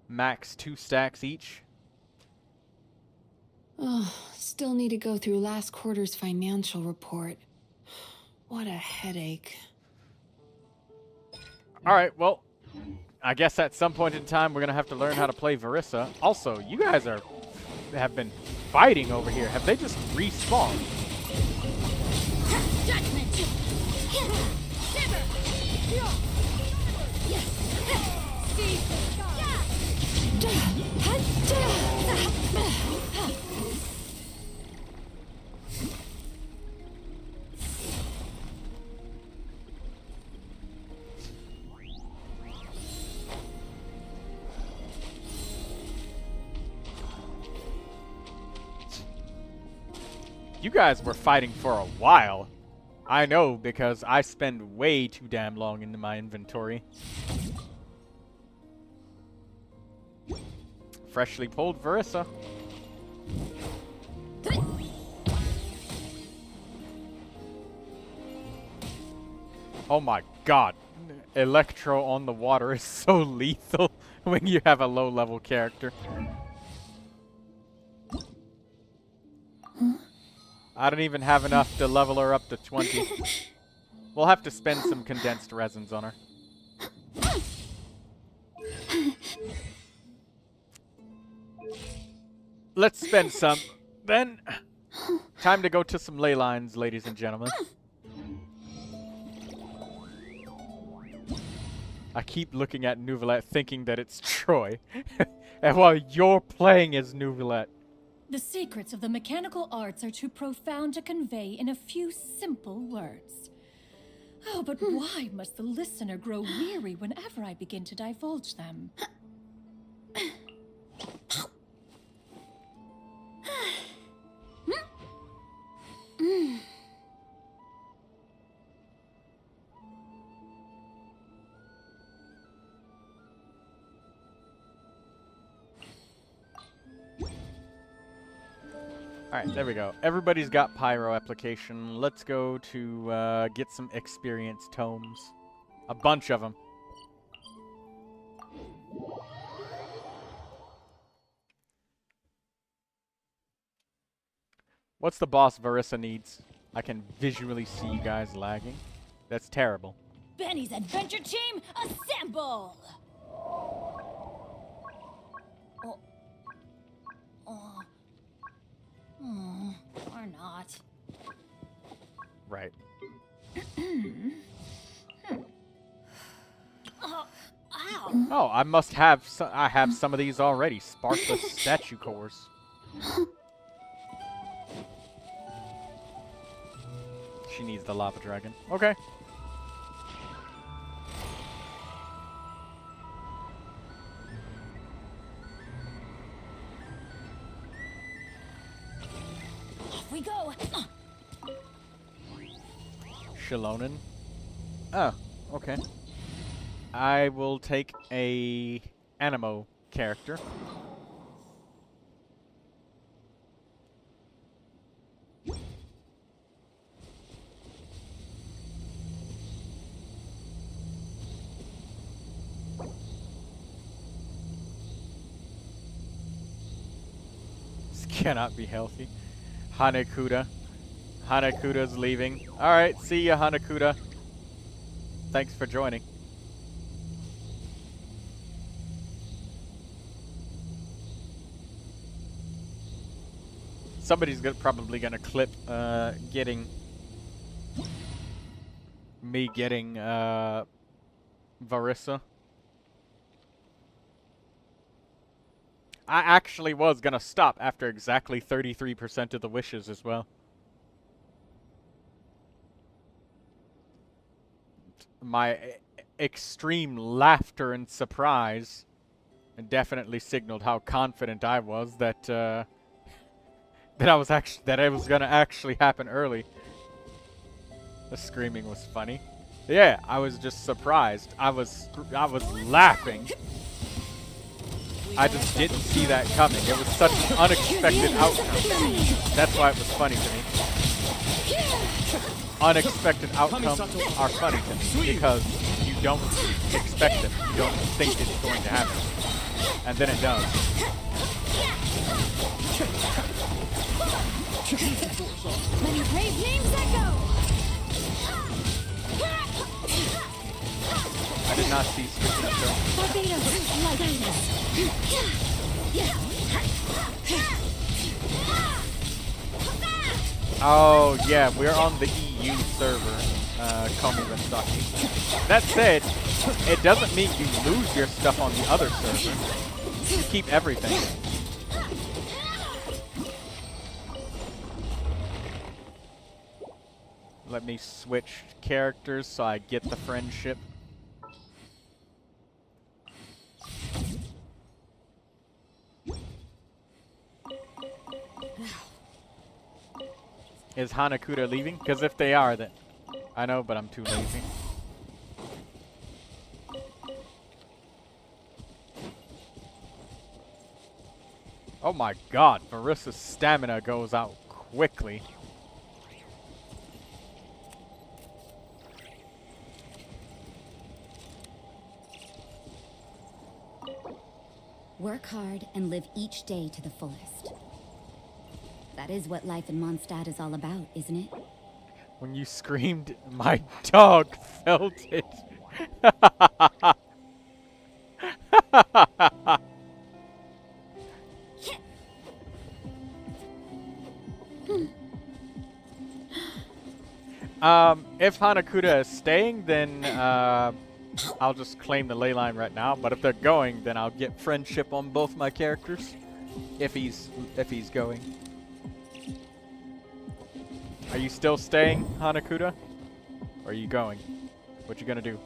Max 2 stacks each. Oh, still need to go through last quarter's financial report. What a headache. Alright, well, I guess at some point in time we're going to have to learn how to play Verissa. Also, you guys have been fighting over here. Have they just respawned? Judgment! Shiver! Yes! See? You guys were fighting for a while. I know because I spend way too damn long into my inventory. Freshly pulled Verissa. Oh my god. Electro on the water is so lethal when you have a low level character. I don't even have enough to level her up to 20. We'll have to spend some condensed resins on her. Let's spend some. Then, time to go to some ley lines, ladies and gentlemen. I keep looking at Neuvilette thinking that it's Troy. And while you're playing as Neuvilette. The secrets of the mechanical arts are too profound to convey in a few simple words. Oh, but why must the listener grow weary whenever I begin to divulge them? Alright, there we go. Everybody's got pyro application. Let's go to get some experience tomes. A bunch of them. What's the boss Verissa needs? I can visually see you guys lagging. That's terrible. Benny's adventure team, assemble! Or not. Right. Ow. Oh, I must have I have some of these already. Sparkless statue cores. She needs the lava dragon. Okay. Off we go. Shalonen. Oh, okay. I will take a Animo character. This cannot be healthy. Hanakuda. Hanakuda's leaving. Alright, see ya, Hanakuda. Thanks for joining. Somebody's probably gonna clip getting Verissa. I actually was gonna stop after exactly 33% of the wishes as well. My extreme laughter and surprise definitely signaled how confident I was that that it was gonna actually happen early. The screaming was funny. Yeah, I was just surprised. I was laughing. I just didn't see that coming. It was such an unexpected outcome. That's why it was funny to me. Unexpected outcomes are funny to me because you don't expect them. You don't think it's going to happen. And then it does. Many brave names echo. I did not see Oh, yeah, we're on the EU server, Komi-Rasaki. That said, it doesn't mean you lose your stuff on the other server. You keep everything. Let me switch characters so I get the friendship. Is Hanakuda leaving? Because if they are, then... I know, but I'm too lazy. Oh my god, Marissa's stamina goes out quickly. Work hard and live each day to the fullest. That is what life in Mondstadt is all about, isn't it? When you screamed, my dog felt it. If Hanakuda is staying, then I'll just claim the ley line right now. But if they're going, then I'll get friendship on both my characters. If he's going. Are you still staying, Hanakuda? Or are you going? What you gonna do?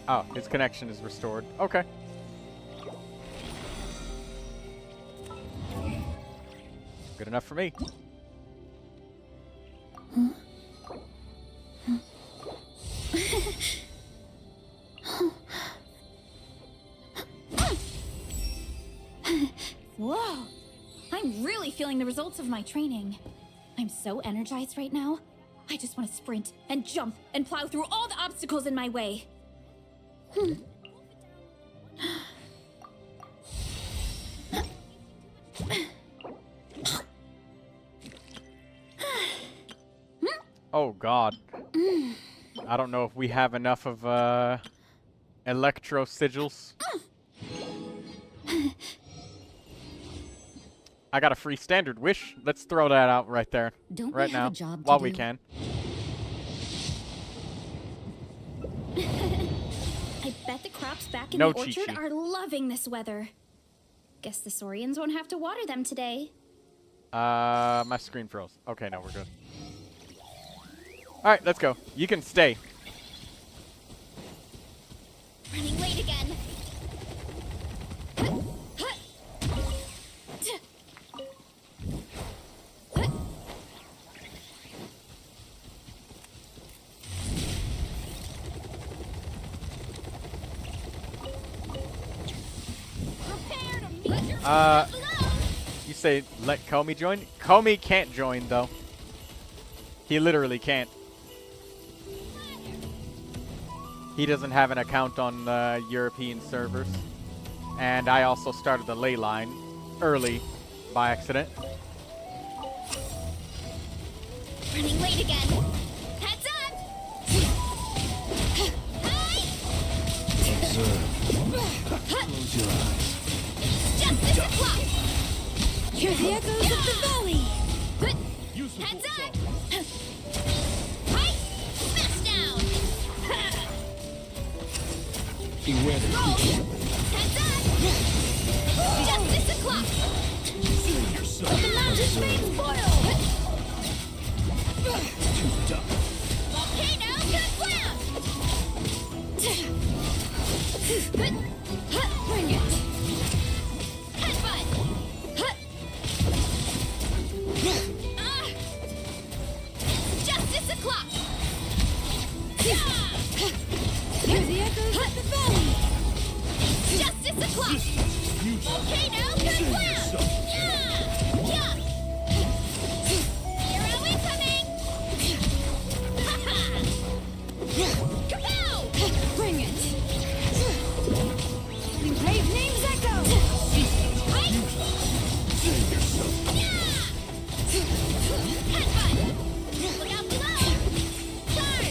Oh, his connection is restored. Okay. Good enough for me. Whoa! I'm really feeling the results of my training. I'm so energized right now. I just want to sprint and jump and plow through all the obstacles in my way. Oh god. I don't know if we have enough of electro sigils. I got a free standard wish. Let's throw that out right there. Don't right we have now a job to while do? we can. I bet the crops back in No the orchard Chi-Chi. are loving this weather. Guess the Saurians won't have to water them today. My screen froze. Okay, no, we're good. Alright, let's go. You can stay. Running late again. You say let Comey join? Comey can't join, though. He literally can't. He doesn't have an account on European servers. And I also started the ley line early by accident. Running late again. Heads up! Close your eyes. Justice o'clock! Hear the echoes of the valley! Heads up! Right! Smash down! Beware the Roll! creature. Heads up! Justice o'clock! Let the mountain veins boil! Too tough. Volcano conflam! Bring it! Headbutt! Justice o'clock! Hear the echoes of the valley! Justice o'clock! Volcano conflam! Hero incoming! Kapow! Bring it! Brave names echo! Right! Headbutt! Look out below! Charge!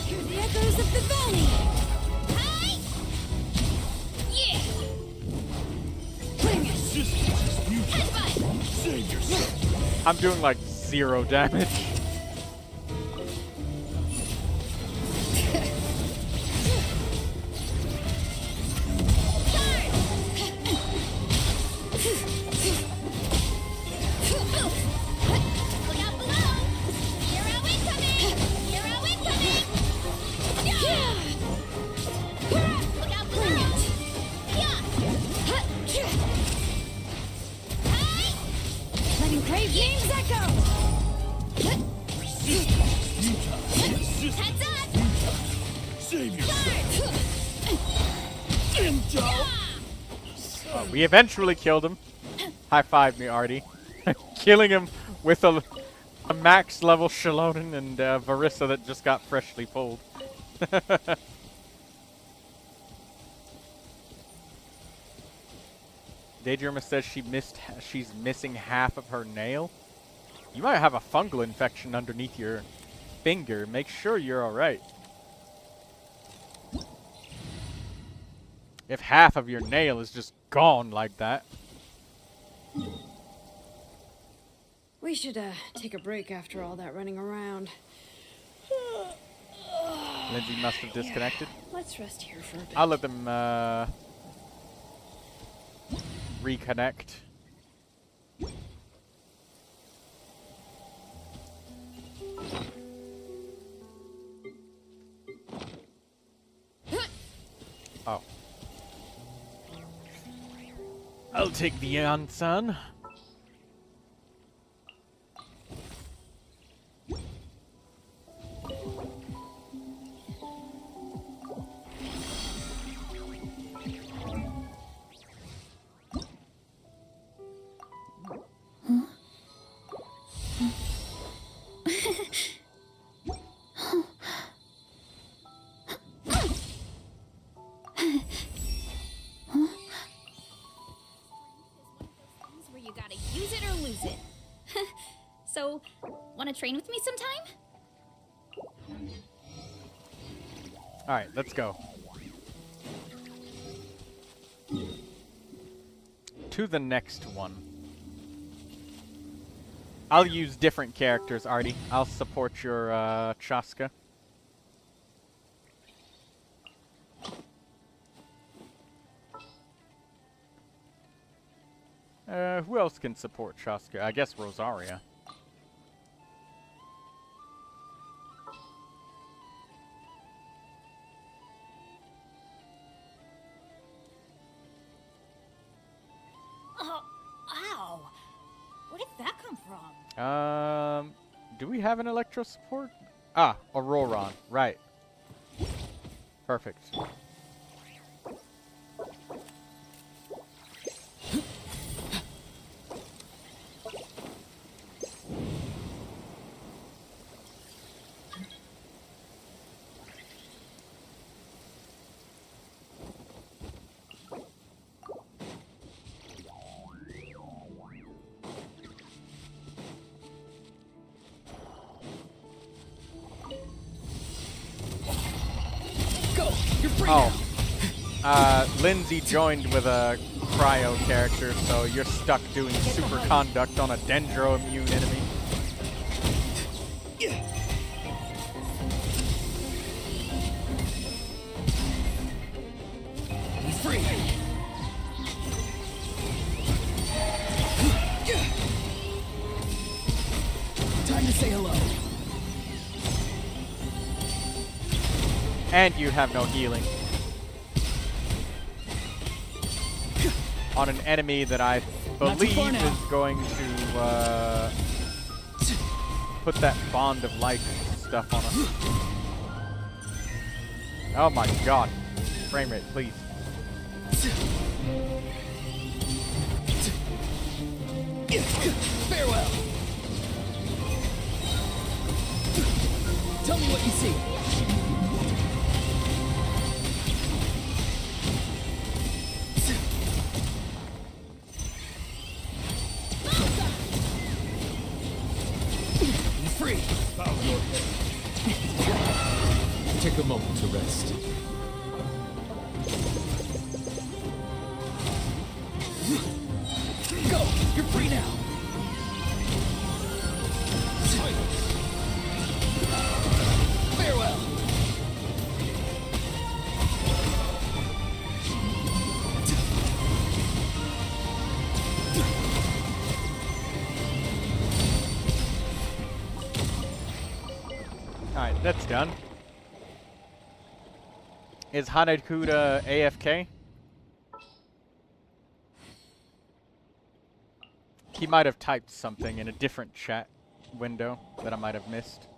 Hear the echoes of the valley! Hi! Yeah! Bring it! Headbutt! Save yourself. I'm doing like 0 damage. him, Joe! We eventually killed him. High five me, Artie. Killing him with a max level Shalonen and Varissa that just got freshly pulled. Daydreamer says she's missing half of her nail. You might have a fungal infection underneath your finger. Make sure you're alright. If half of your nail is just gone like that. We should take a break after all that running around. Lindsay must have disconnected. Let's rest here for a bit. I'll let them reconnect. Oh. I'll take the Yansan. Where you gotta use it or lose it. So, wanna train with me sometime? Alright, let's go. To the next one. I'll use different characters, Artie. I'll support your Chaska. Who else can support Chaska? I guess Rosaria. Oh, ow! Where did that come from? Do we have an Electro support? Ah, Auroron. Right. Perfect. Lindsay joined with a cryo character, so you're stuck doing super conduct on a dendro immune enemy. He's free. Time to say hello. And you have no healing. On an enemy that I believe is going to put that bond of life stuff on us. Oh my god. Frame rate, please. Farewell. Tell me what you see. Free. Bow your head. Take a moment to rest. Go! You're free now! Farewell! Alright, that's done. Is Hanakuda AFK? He might have typed something in a different chat window that I might have missed.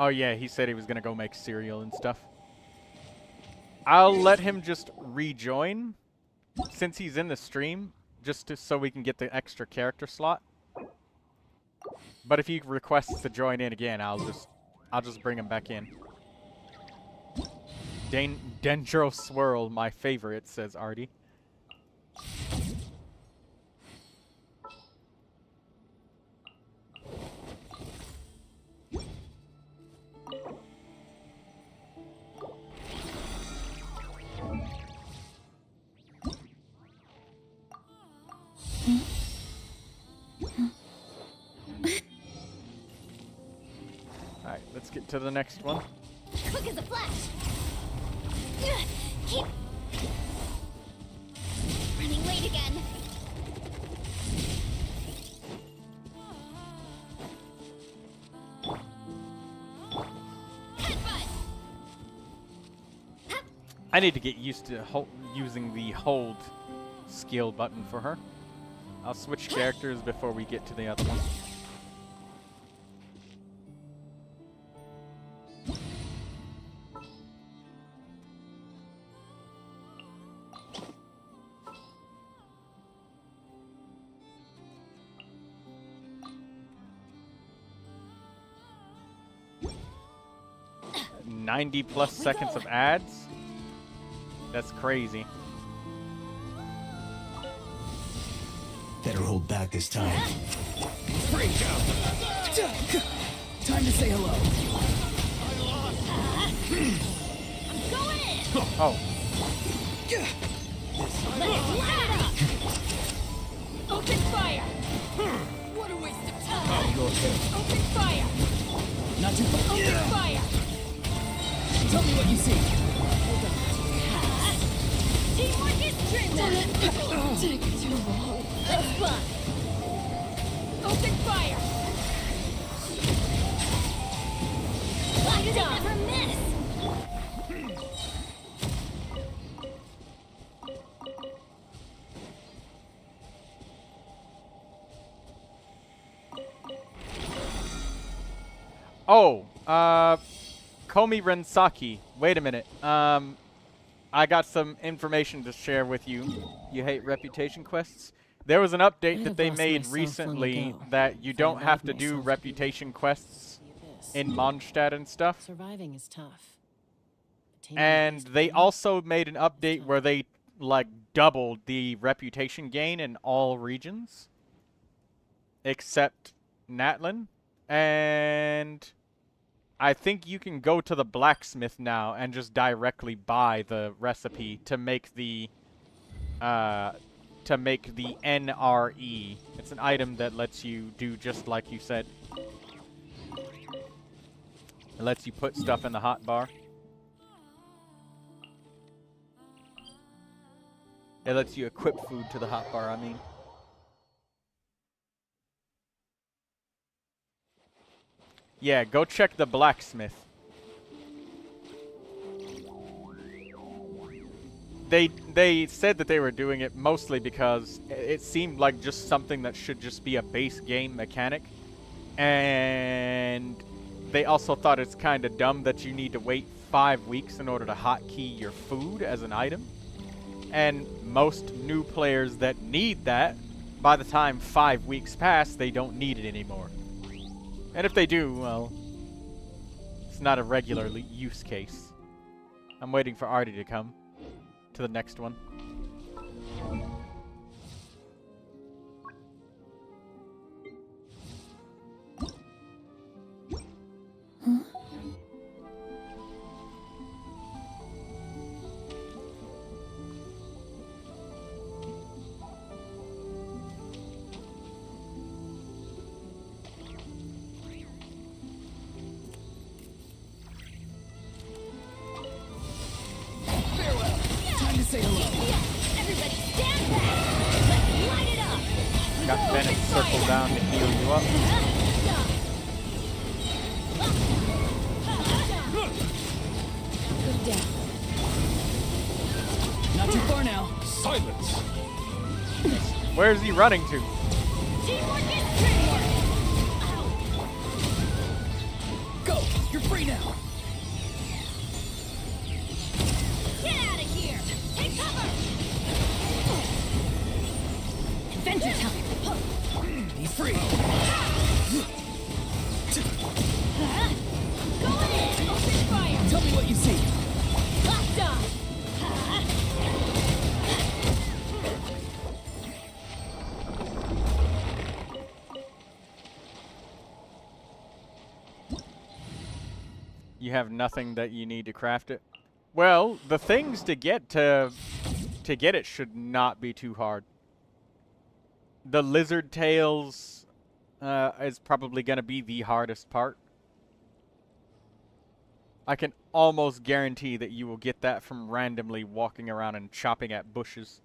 Oh yeah, he said he was gonna go make cereal and stuff. I'll let him just rejoin since he's in the stream, so we can get the extra character slot. But if he requests to join in again, I'll just bring him back in. Dendro Swirl, my favorite, says Artie. Alright, let's get to the next one. Quick as a flash. Keep running late again. I need to get used to using the hold skill button for her. I'll switch characters before we get to the other one. +90 seconds of ads? That's crazy. Better hold back this time. Freak out! Time to say hello. I'm going in. Oh. Let's light it up. Open fire. What a waste of time. Oh, go ahead. Open fire. Not too far. Open fire. Tell me what you see. Teamwork is dreamwork. Take too long. Let's fly. Open fire. Light it up. Never miss. Oh, Komi Rensaki. Wait a minute. I got some information to share with you. You hate reputation quests? There was an update that they made recently that you don't have to do reputation quests in Mondstadt and stuff. Surviving is tough. And they also made an update where they like doubled the reputation gain in all regions except Natlin. And I think you can go to the blacksmith now and just directly buy the recipe to make the NRE. It's an item that lets you do just like you said. It lets you put stuff in the hot bar. It lets you equip food to the hot bar, I mean. Yeah, go check the blacksmith. They said that they were doing it mostly because it seemed like just something that should just be a base game mechanic. And they also thought it's kind of dumb that you need to wait 5 weeks in order to hotkey your food as an item. And most new players that need that, by the time 5 weeks pass, they don't need it anymore. And if they do, well, it's not a regular use case. I'm waiting for Artie to come to the next one. Say hello. Everybody stand back. Let's light it up. Got Bennett circled down to heal you up. Good down. Not too far now. Silence! Where is he running to? Teamwork is teamwork. Go! You're free now! Get out of here! Take cover! Adventure time! Be free! Go in! Open fire! Tell me what you see! Locked on! You have nothing that you need to craft it. Well, the things to get it should not be too hard. The lizard tails is probably going to be the hardest part. I can almost guarantee that you will get that from randomly walking around and chopping at bushes.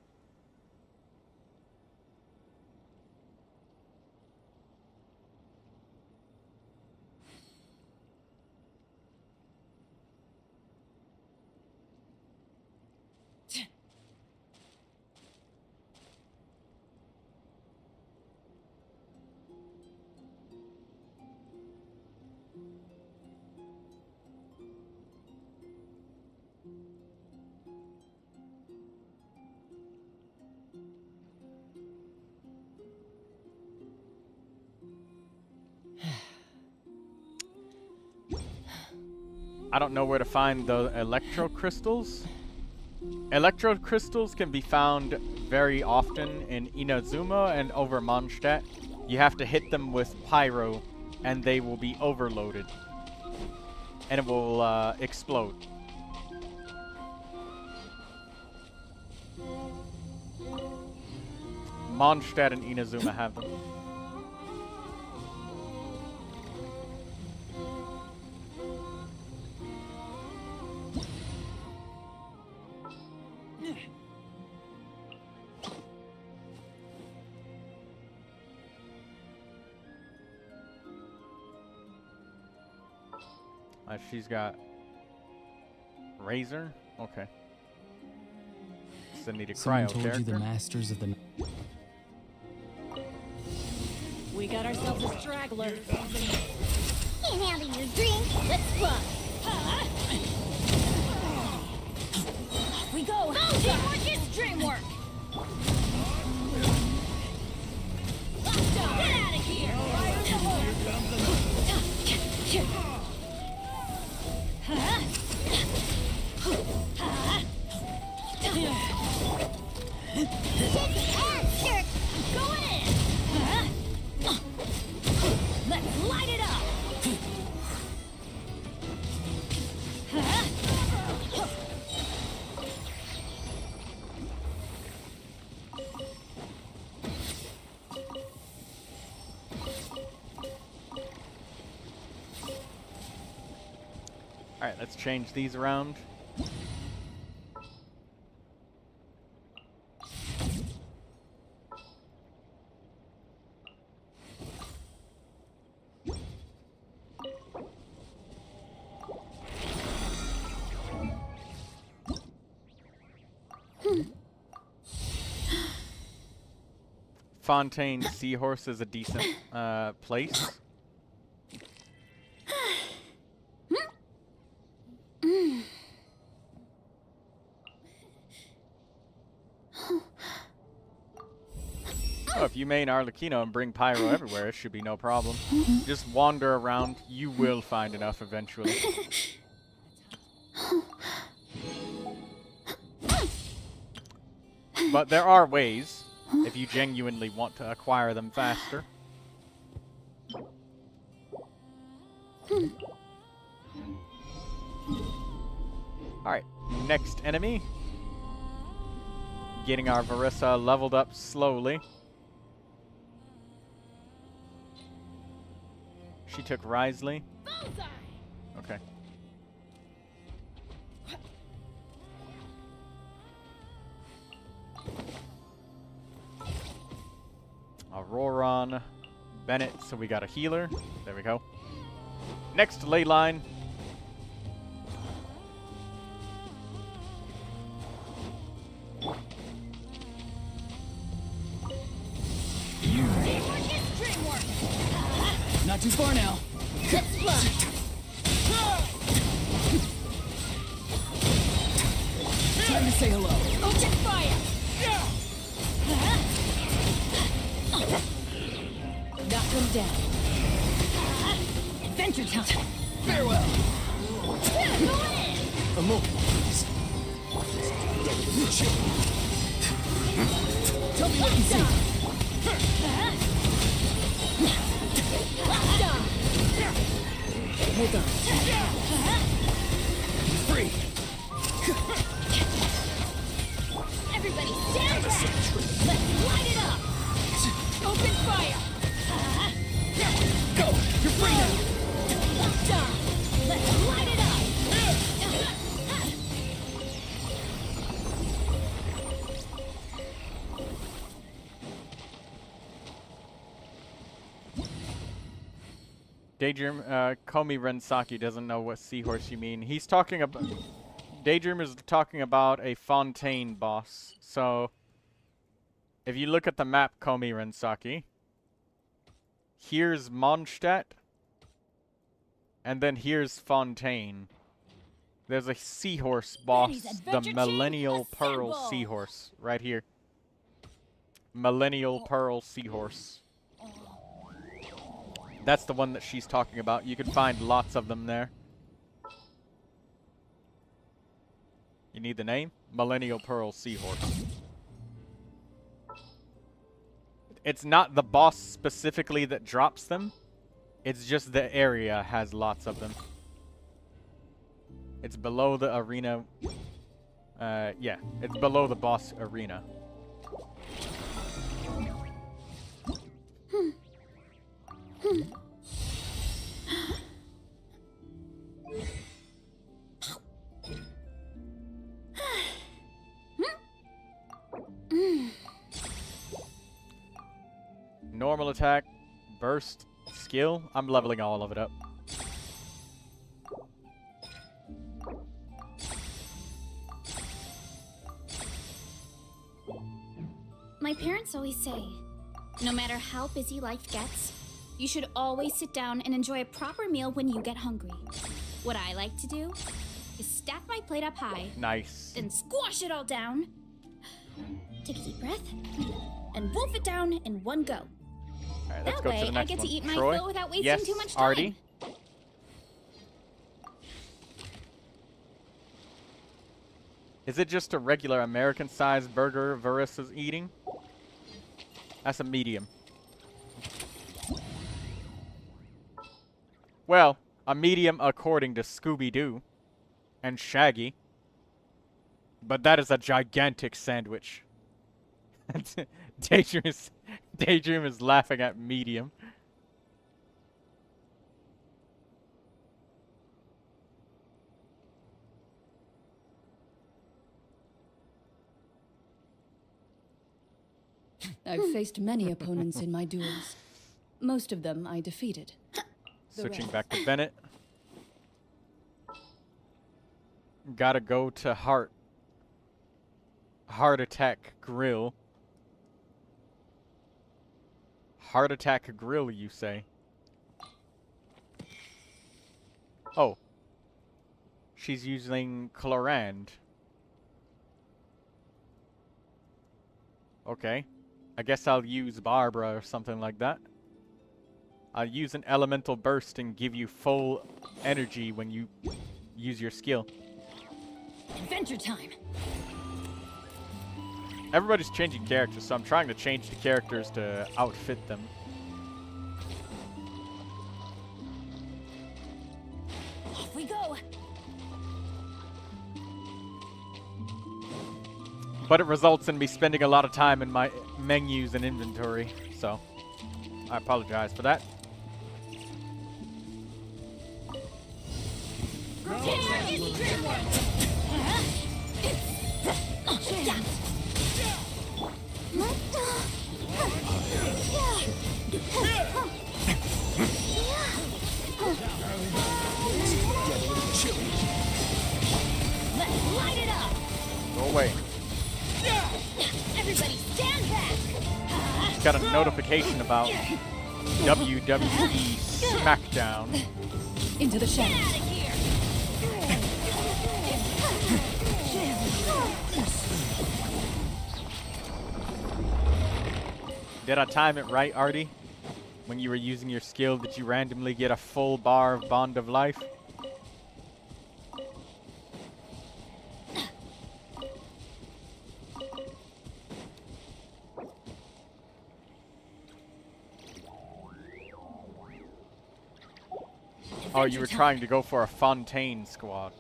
I don't know where to find the electro crystals. Electro crystals can be found very often in Inazuma and over Mondstadt. You have to hit them with pyro and they will be overloaded. And it will explode. Mondstadt and Inazuma have them. She's got Razor. Okay. So need a Someone cryo told character. you the masters of the... We got ourselves a straggler. Can't handle your drink. Let's fly. Off we go! Teamwork is dreamwork. Locked on. Get out of here. Fire in the hole. Go in! Let's light it up! Alright, let's change these around. Fontaine Seahorse is a decent place. Oh, if you main Arlecchino and bring Pyro everywhere, it should be no problem. Just wander around. You will find enough eventually. But there are ways, if you genuinely want to acquire them faster. Alright, next enemy. Getting our Varissa leveled up slowly. She took Risley. Okay. Auroron, Bennett, so we got a healer. There we go. Next ley line. Not too far now. Let's fly. say hello. Open fire! Knock them down. Adventure time! Farewell. A moment, please. Tell me what you see. Hold on. Free. Everybody stand back! Let's light it up! Open fire! Go! You're free now! Let's light it up! Daydream, Komi Rensaki doesn't know what seahorse you mean. He's talking about... Daydream is talking about a Fontaine boss. So, if you look at the map, Komi Rensaki, here's Mondstadt, and then here's Fontaine. There's a seahorse boss, the Millennial Pearl Seahorse, right here. Millennial Pearl Seahorse. That's the one that she's talking about. You can find lots of them there. You need the name? Millennial Pearl Seahorse. It's not the boss specifically that drops them. It's just the area has lots of them. It's below the arena. Yeah, it's below the boss arena. Normal attack, burst, skill. I'm leveling all of it up. My parents always say, no matter how busy life gets, you should always sit down and enjoy a proper meal when you get hungry. What I like to do is stack my plate up high. Nice. Then squash it all down. Take a deep breath. And wolf it down in one go. All right, let's That go way, to the next I get one. to eat my Troy? fill without wasting Yes, too much time. Artie? Is it just a regular American-sized burger Varys is eating? That's a medium. Well, a medium according to Scooby-Doo and Shaggy. But that is a gigantic sandwich. Daydream is laughing at medium. I've faced many opponents in my duels. Most of them I defeated. Switching back to Bennett. Gotta go to Heart Attack Grill. Heart Attack Grill, you say? Oh. She's using Chlorand. Okay. I guess I'll use Barbara or something like that. I'll use an elemental burst and give you full energy when you use your skill. Adventure time. Everybody's changing characters, so I'm trying to change the characters to outfit them. Off we go. But it results in me spending a lot of time in my menus and inventory, so I apologize for that. Let's light it up. Go away. Everybody stand back. Got a notification about WWE SmackDown. Into the shadows. Did I time it right, Artie? When you were using your skill, did you randomly get a full bar of Bond of Life? Oh, you were trying to go for a Fontaine squad.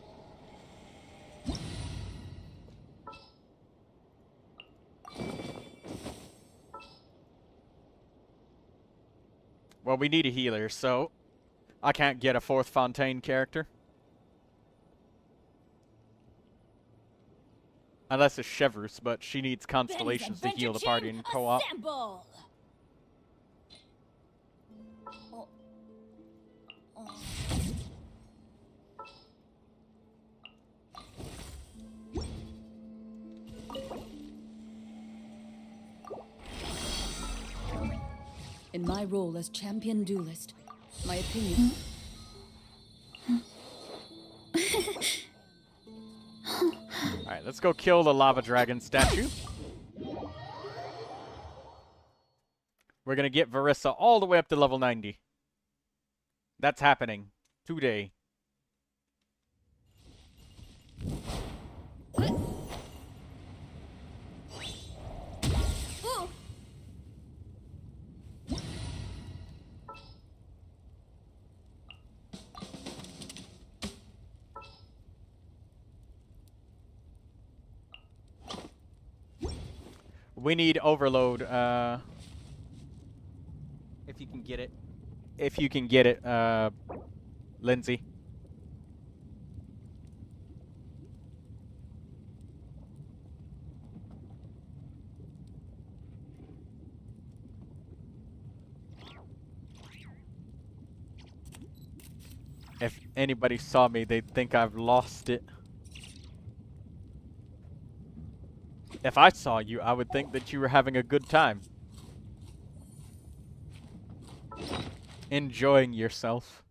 Well, we need a healer, so I can't get a 4th Fontaine character. Unless it's Chevrus, but she needs constellations to heal the party in co-op. In my role as champion duelist, my opinion... Alright, let's go kill the lava dragon statue. We're gonna get Verissa all the way up to level 90. That's happening today. We need overload, if you can get it. If you can get it, Lindsay. If anybody saw me, they'd think I've lost it. If I saw you, I would think that you were having a good time. Enjoying yourself.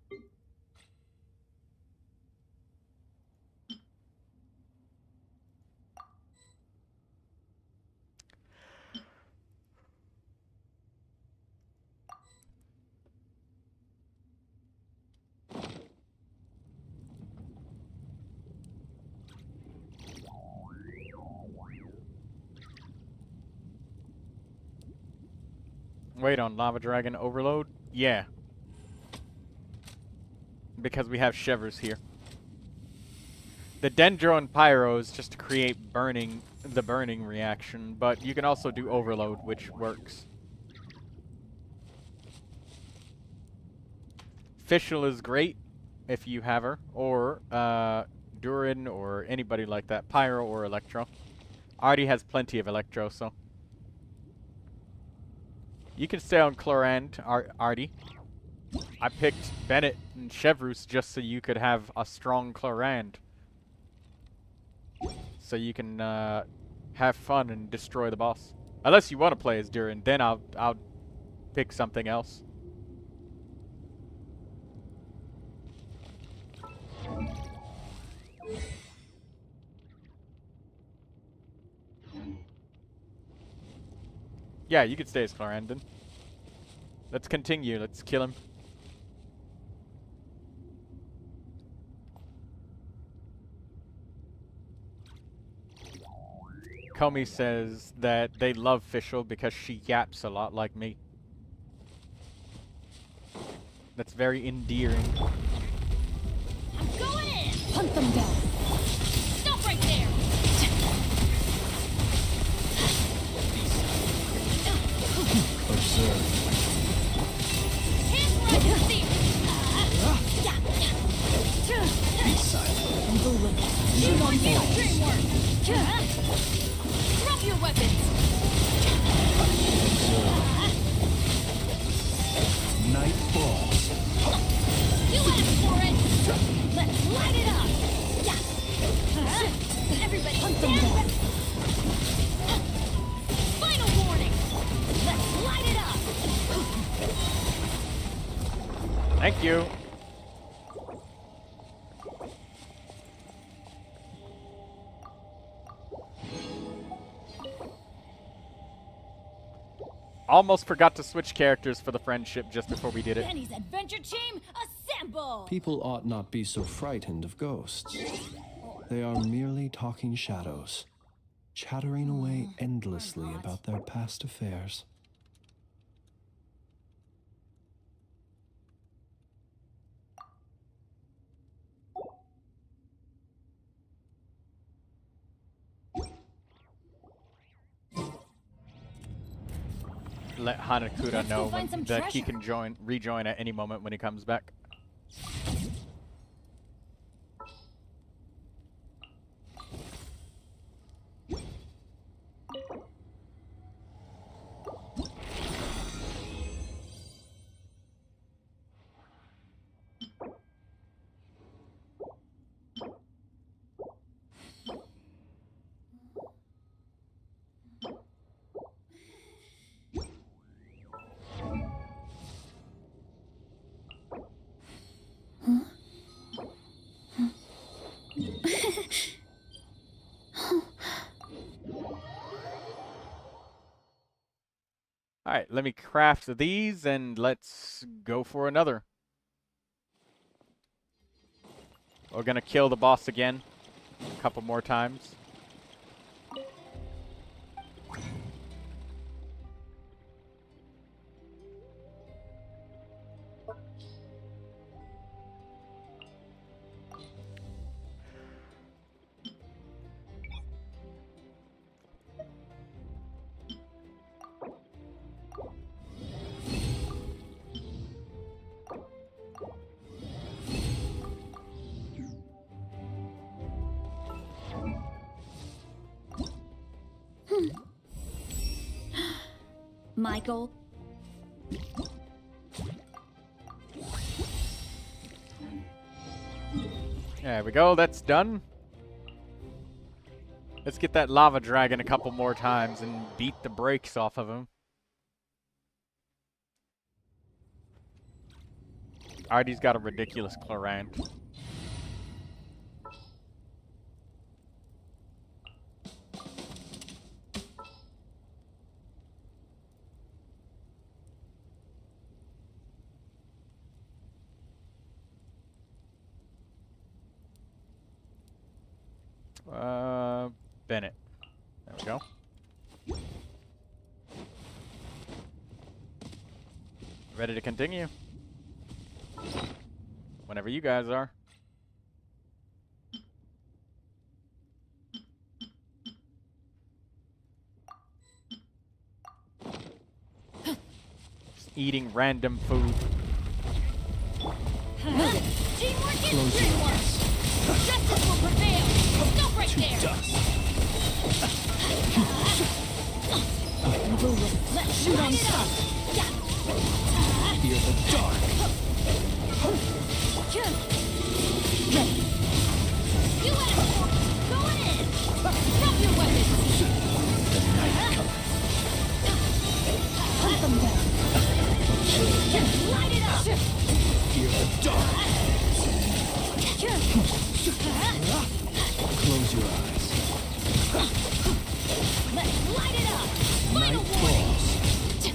Wait on Lava Dragon Overload? Yeah. Because we have Shivers here. The Dendro and Pyro is just to create the burning reaction, but you can also do Overload, which works. Fischl is great if you have her, or Durin, or anybody like that. Pyro or Electro. Artie has plenty of Electro, so... You can stay on Chlorand, Artie. I picked Bennett and Chevrus just so you could have a strong Chlorand. So you can have fun and destroy the boss. Unless you want to play as Durin, then I'll pick something else. Yeah, you can stay as Clarendon. Let's continue. Let's kill him. Comey says that they love Fischl because she yaps a lot like me. That's very endearing. I'm going in! Hunt them down! Stop right there! Observe. Hands where I can see! Be silent. You want me to dreamwork! Drop your weapons! Night falls. You asked for it! Let's light it up! Everybody stand back! Final warning! Let's light it up! Thank you. Almost forgot to switch characters for the friendship just before we did it. Penny's adventure team, assemble! People ought not be so frightened of ghosts. They are merely talking shadows, chattering away endlessly about their past affairs. Let Hanakura know find some that he treasure. can rejoin at any moment when he comes back. Alright, let me craft these and let's go for another. We're gonna kill the boss again a couple more times. Michael. There we go, that's done. Let's get that lava dragon a couple more times and beat the brakes off of him. Artie's got a ridiculous Chlorant. Bennett. There we go. Ready to continue? Whenever you guys are. Just eating random food. Teamwork is teamwork! Justice will prevail! Stop right there! Let's shoot on sight! Fear the dark. You assholes! Going in! Drop your weapons! The night comes. Hunt them down! Light it up! Fear the dark. Close your eyes. Let's light it up! Final Night warning! falls.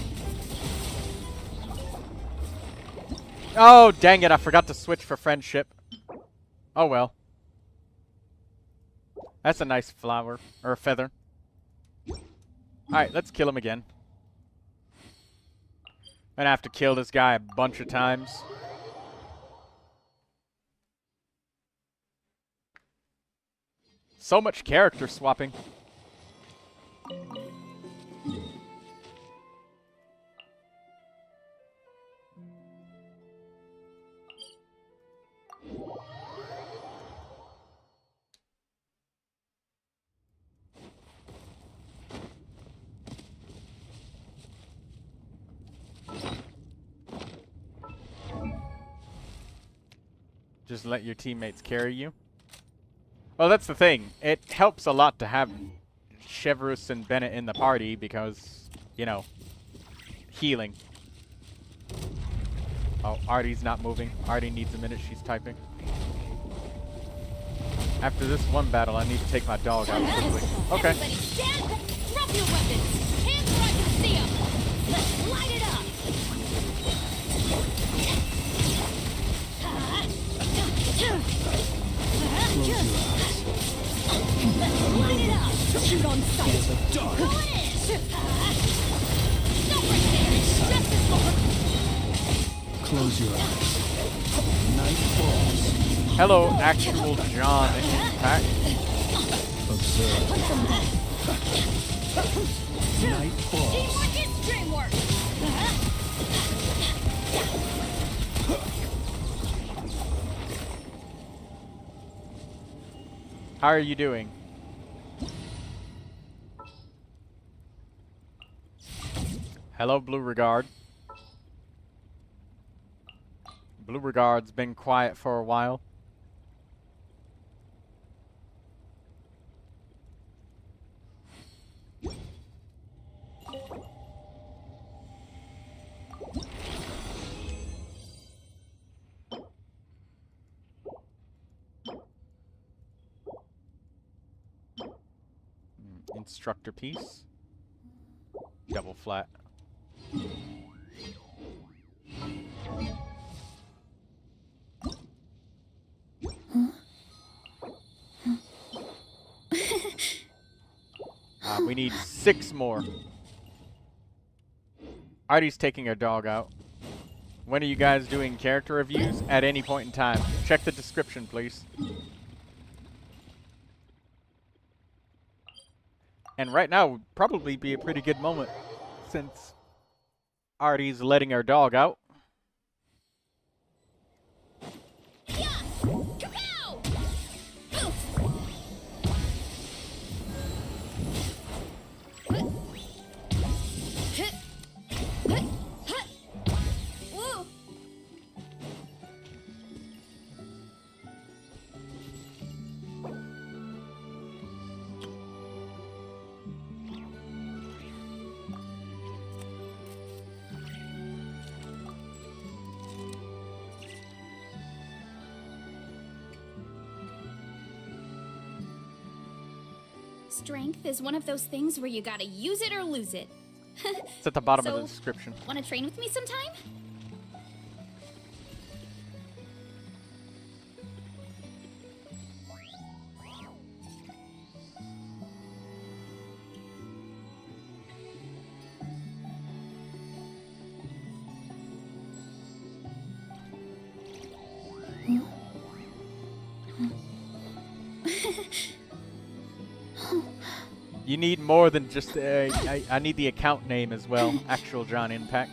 Oh, dang it, I forgot to switch for friendship. Oh well. That's a nice flower, or a feather. Alright, let's kill him again. I'm gonna have to kill this guy a bunch of times. So much character swapping. Just let your teammates carry you. Well, that's the thing. It helps a lot to have Cheverus and Bennett in the party because, you know, healing. Oh, Artie's not moving. Artie needs a minute. She's typing. After this one battle, I need to take my dog out quickly. Okay. Everybody stand! Drop your weapons! Hands where I can see them! Let's Close your eyes. Light it up! Shoot on sight! Feel the dark. Go in! Stop right there! Just as long! Close your eyes. Night falls. Hello, actual John Impact. Observe. Night falls. Teamwork is dreamwork! How are you doing? Hello, Blue Regard. Blue Regard's been quiet for a while. Instructor piece. Double flat. We need 6 more. Artie's taking our dog out. When are you guys doing character reviews? At any point in time. Check the description, please. And right now would probably be a pretty good moment since Artie's letting our dog out. Strength is one of those things where you gotta use it or lose it. It's at the bottom of So, the description. Wanna train with me sometime? You need more than just I need the account name as well. Actual John Impact.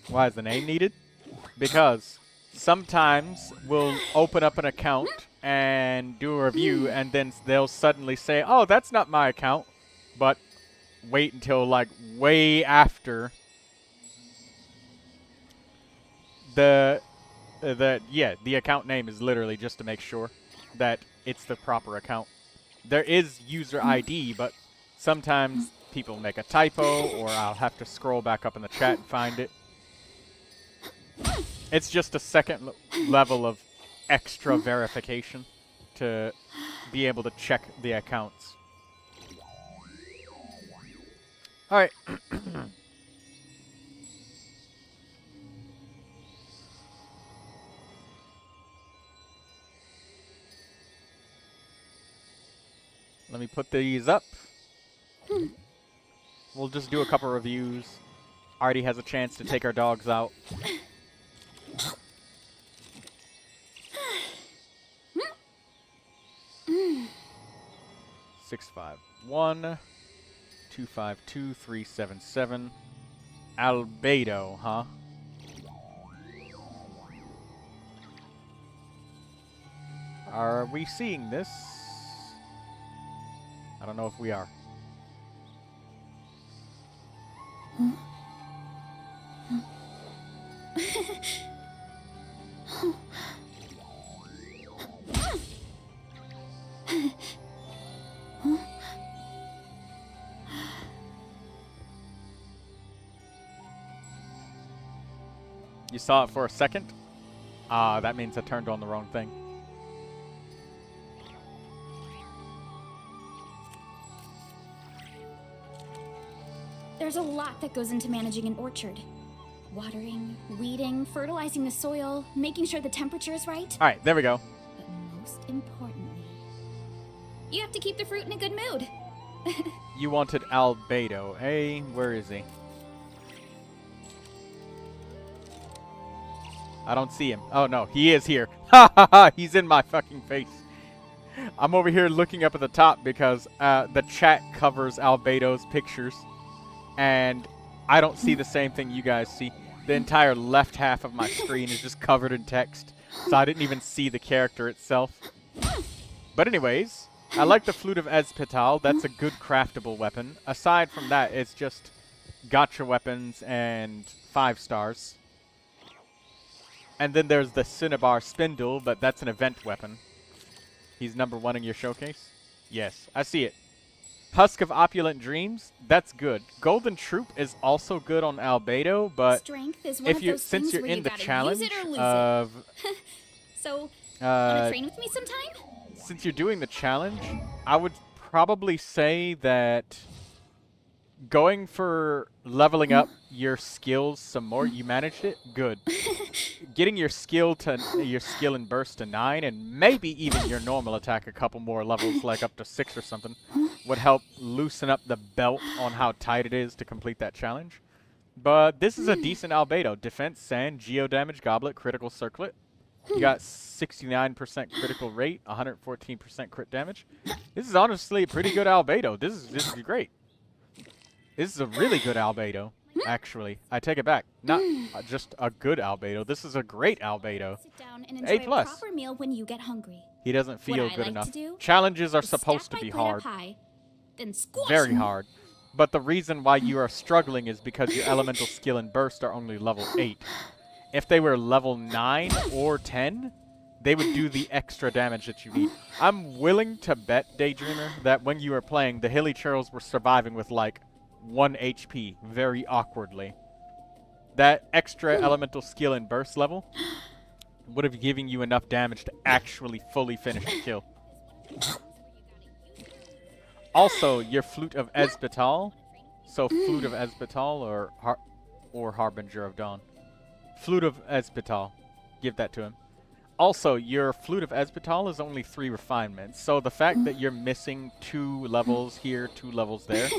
Why is the name needed? Because sometimes we'll open up an account and do a review, and then they'll suddenly say, oh, that's not my account. But wait until, like, way after the account name is literally just to make sure that it's the proper account. There is user ID, but sometimes people make a typo, or I'll have to scroll back up in the chat and find it. It's just a second level of extra verification to be able to check the accounts. Alright. Let me put these up. We'll just do a couple reviews. Artie has a chance to take our dogs out. 651 252 377. Albedo, huh? Are we seeing this? I don't know if we are. You saw it for a second? That means I turned on the wrong thing. There's a lot that goes into managing an orchard. Watering, weeding, fertilizing the soil, making sure the temperature is right. Alright, there we go. But most importantly, you have to keep the fruit in a good mood. You wanted Albedo. Hey, where is he? I don't see him. Oh no, he is here. Ha ha ha, he's in my fucking face. I'm over here looking up at the top because the chat covers Albedo's pictures. And I don't see the same thing you guys see. The entire left half of my screen is just covered in text. So I didn't even see the character itself. But anyways, I like the Flute of Ezpital. That's a good craftable weapon. Aside from that, it's just gotcha weapons and 5 stars. And then there's the Cinnabar Spindle, but that's an event weapon. He's number 1 in your showcase? Yes, I see it. Husk of Opulent Dreams, that's good. Golden Troop is also good on Albedo, but Strength is one if of you those since things you're where in you the gotta challenge use it or lose of it. So, wanna train with me sometime? since you're doing the challenge, I would probably say that going for leveling up your skills some more, you managed it, good. Getting your skill and burst to 9, and maybe even your normal attack a couple more levels, like up to 6 or something, would help loosen up the belt on how tight it is to complete that challenge. But this is a decent Albedo. Defense, Sand, Geo Damage, Goblet, Critical Circlet. You got 69% critical rate, 114% crit damage. This is honestly a pretty good Albedo. This is great. This is a really good Albedo, actually. I take it back. Not just a good Albedo. This is a great Albedo. Sit down and enjoy A+. a proper meal when you get hungry. He doesn't feel What I good like enough. to do Challenges are is supposed stack to be my plate hard. up high, then squash Very 'em. hard. But the reason why you are struggling is because your elemental skill and burst are only level 8. If they were level 9 or 10, they would do the extra damage that you need. I'm willing to bet, Daydreamer, that when you were playing, the Hilly Churls were surviving with like 1 HP very awkwardly. That extra elemental skill and burst level would have given you enough damage to actually fully finish the kill. Also, your Flute of Ezpital. So Flute of Ezpital or Harbinger of Dawn. Flute of Ezpital. Give that to him. Also, your Flute of Ezpital is only 3 refinements. So the fact that you're missing 2 levels here, 2 levels there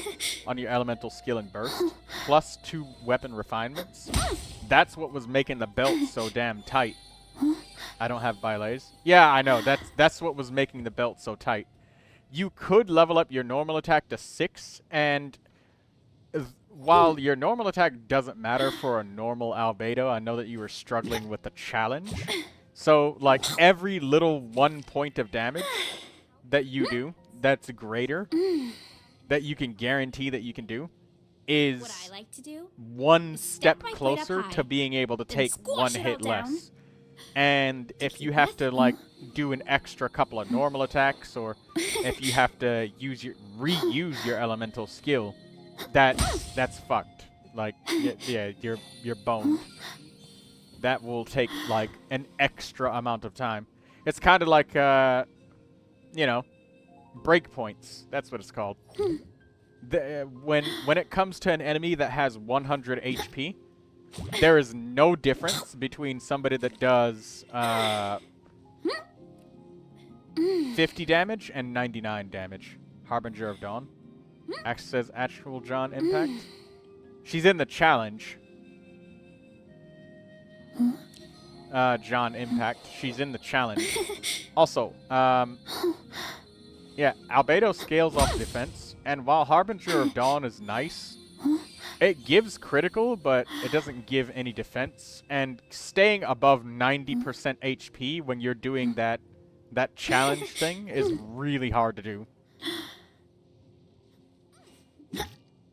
on your elemental skill and burst, plus 2 weapon refinements, that's what was making the belt so damn tight. I don't have bylets. Yeah, I know. That's what was making the belt so tight. You could level up your normal attack to 6, and while your normal attack doesn't matter for a normal Albedo, I know that you were struggling with the challenge. So, like, every little 1 point of damage that you do that's greater, that you can guarantee that you can do, is What I like to do 1 step my plate up closer high, to being able to then take squash 1 it all hit down. less. And if you have to, like, do an extra couple of normal attacks, or if you have to reuse your elemental skill, that's fucked. Like, yeah, you're boned. That will take, like, an extra amount of time. It's kind of like, you know, breakpoints. That's what it's called. When it comes to an enemy that has 100 HP, there is no difference between somebody that does 50 damage and 99 damage. Harbinger of Dawn. Axe says actual John Impact. She's in the challenge. John Impact. She's in the challenge. Also, yeah, Albedo scales off defense, and while Harbinger of Dawn is nice, it gives critical, but it doesn't give any defense. And staying above 90% HP when you're doing that challenge thing is really hard to do.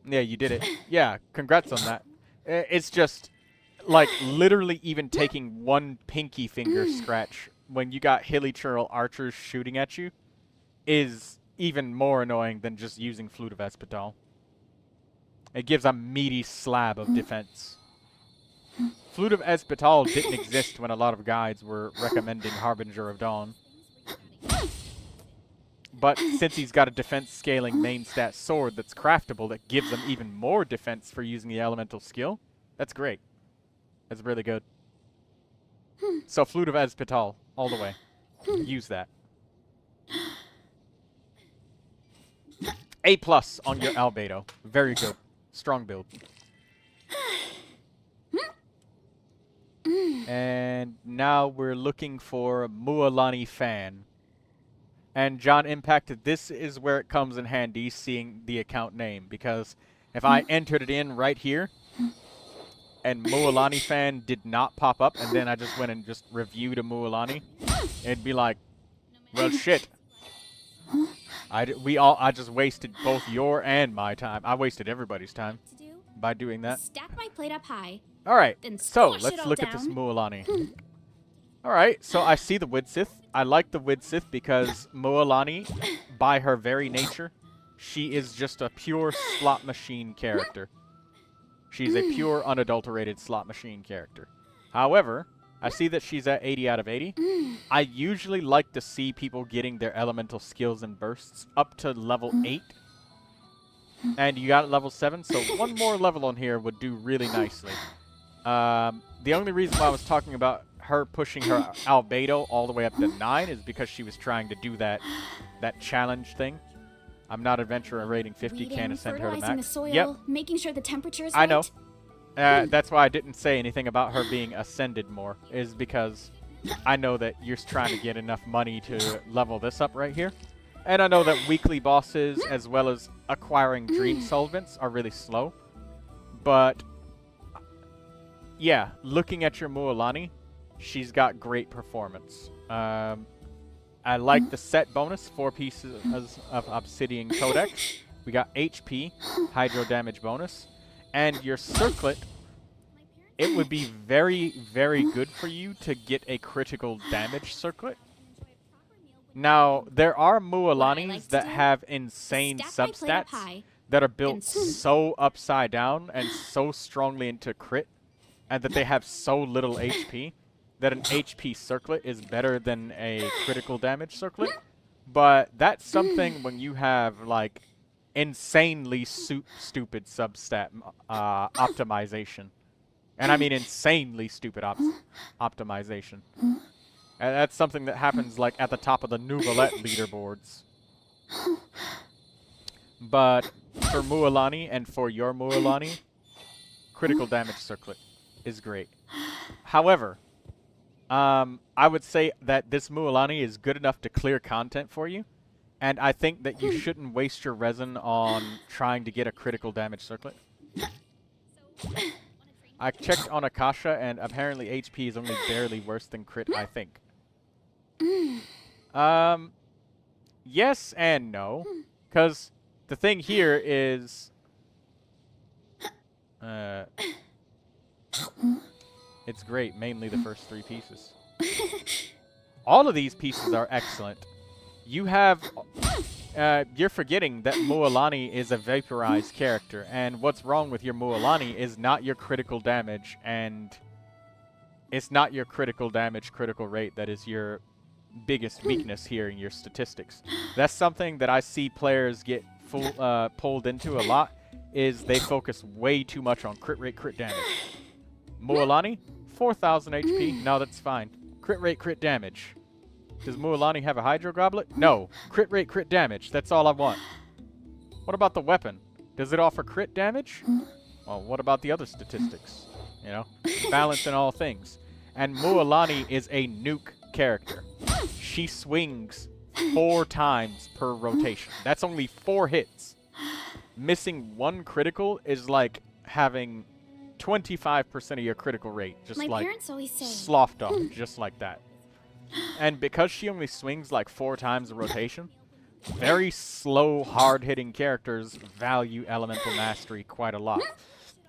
Yeah, you did it. Yeah, congrats on that. It's just, like, literally even taking 1 pinky finger scratch when you got Hilly Churl archers shooting at you is even more annoying than just using Flute of Ezpital. It gives a meaty slab of defense. Flute of Espetal didn't exist when a lot of guides were recommending Harbinger of Dawn. But since he's got a defense scaling main stat sword that's craftable that gives him even more defense for using the elemental skill, that's great. That's really good. So Flute of Espetal, all the way. Use that. A+ on your Albedo. Very good. Strong build. And now we're looking for Mualani Fan. And John Impacted, this is where it comes in handy seeing the account name, because if I entered it in right here and Mualani Fan did not pop up and then I just went and just reviewed a Mualani, it'd be like, well, shit. I just wasted both your and my time. I wasted everybody's time by doing that. Stack my plate up high. Alright, Then so squash it let's all look at this down. Mualani. Alright, so I see the Widsith. I like the Widsith because Mualani, by her very nature, she is just a pure slot machine character. She's a pure, unadulterated slot machine character. However, I see that she's at 80 out of 80. I usually like to see people getting their elemental skills and bursts up to level 8. And you got level 7, so one more level on here would do really nicely. The only reason why I was talking about her pushing her Albedo all the way up to 9 is because she was trying to do that challenge thing. I'm not adventurer rating 50, can't ascend her to Fertilizing max. the soil, Yep, making sure the temperature is I know. right. That's why I didn't say anything about her being ascended more, is because I know that you're trying to get enough money to level this up right here. And I know that weekly bosses, as well as acquiring dream solvents, are really slow. But, yeah, looking at your Mualani, she's got great performance. I like the set bonus, 4 pieces of Obsidian Codex. We got HP, Hydro Damage bonus. And your Circlet, it would be very, very good for you to get a critical damage Circlet. Now, there are Mualanis that have insane substats that are built so upside down and so strongly into crit, and that they have so little HP, that an HP Circlet is better than a critical damage Circlet. But that's something when you have, like, insanely stupid substat optimization. And I mean insanely stupid optimization. And that's something that happens, like, at the top of the Neuvilette leaderboards. But for Mualani and for your Mualani, critical damage Circlet is great. However, I would say that this Mualani is good enough to clear content for you, and I think that you shouldn't waste your resin on trying to get a critical damage Circlet. I checked on Akasha, and apparently HP is only barely worse than crit, I think. Yes and no, because the thing here is, it's great, mainly the first 3 pieces. All of these pieces are excellent. You have, you're forgetting that Mualani is a vaporized character, and what's wrong with your Mualani is not your critical damage, and it's not your critical damage critical rate that is your biggest weakness here in your statistics. That's something that I see players get pulled into a lot, is they focus way too much on crit rate, crit damage. Mualani, 4,000 HP, no, that's fine. Crit rate, crit damage. Does Mualani have a Hydro Goblet? No. Crit rate, crit damage. That's all I want. What about the weapon? Does it offer crit damage? Well, what about the other statistics? You know, balance in all things. And Mualani is a nuke character. She swings 4 times per rotation. That's only 4 hits. Missing 1 critical is like having 25% of your critical rate. Just My like parents always say, sloughed off, just like that. And because she only swings like 4 times a rotation, very slow, hard-hitting characters value elemental mastery quite a lot.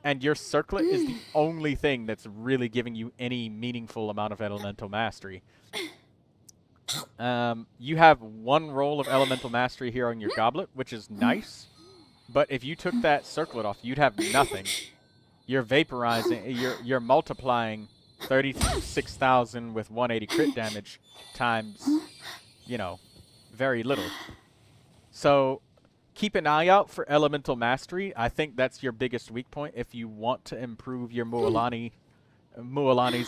And your Circlet is the only thing that's really giving you any meaningful amount of elemental mastery. You have 1 roll of elemental mastery here on your goblet, which is nice. But if you took that Circlet off, you'd have nothing. you're vaporizing, you're multiplying 36,000 with 180 crit damage times, you know, very little. So keep an eye out for elemental mastery. I think that's your biggest weak point if you want to improve your Mualani's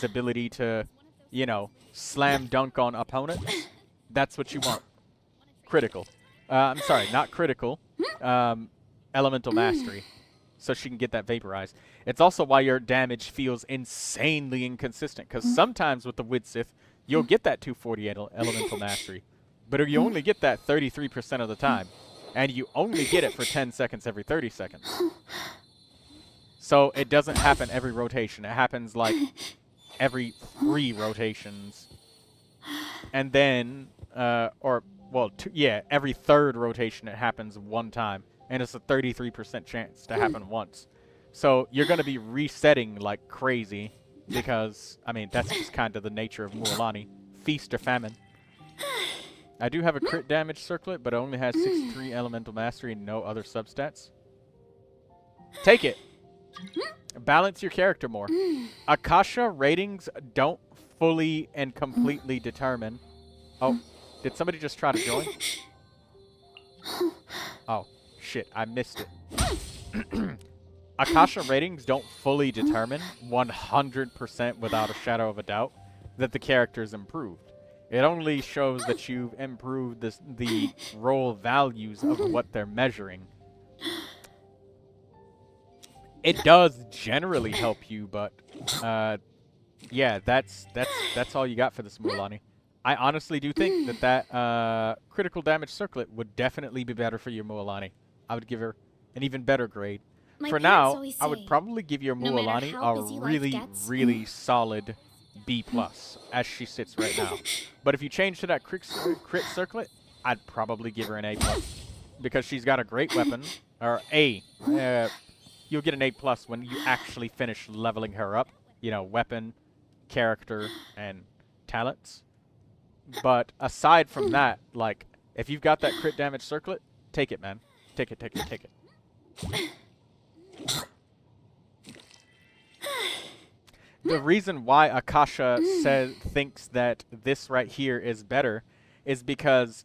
ability to, you know, slam dunk on opponents. That's what you want. Critical. I'm sorry, not critical. Elemental mastery. So she can get that vaporized. It's also why your damage feels insanely inconsistent, because sometimes with the Widsith, you'll get that 248 elemental mastery, but you only get that 33% of the time, and you only get it for 10 seconds every 30 seconds. So it doesn't happen every rotation. It happens like every 3 rotations, and then, every 3rd rotation it happens 1 time. And it's a 33% chance to happen once. So you're going to be resetting like crazy because, I mean, that's just kind of the nature of Mualani. Feast or famine. I do have a crit damage circlet, but it only has 63 elemental mastery and no other substats. Take it. Balance your character more. Akasha ratings don't fully and completely determine... Oh, did somebody just try to join? Oh. Shit, I missed it. Akasha ratings don't fully determine 100% without a shadow of a doubt that the character's improved. It only shows that you've improved the role values of what they're measuring. It does generally help you, but yeah, that's all you got for this Mualani. I honestly do think that critical damage circlet would definitely be better for your Mualani. I would give her an even better grade. For now, I would probably give your Mualani a really solid B+, as she sits right now. But if you change to that crit circlet, I'd probably give her an A+, because she's got a great weapon, or A. You'll get an A+ when you actually finish leveling her up. You know, weapon, character, and talents. But aside from that, like, if you've got that crit damage circlet, take it, man. Take it, take it, take it. The reason why Akasha thinks that this right here is better is because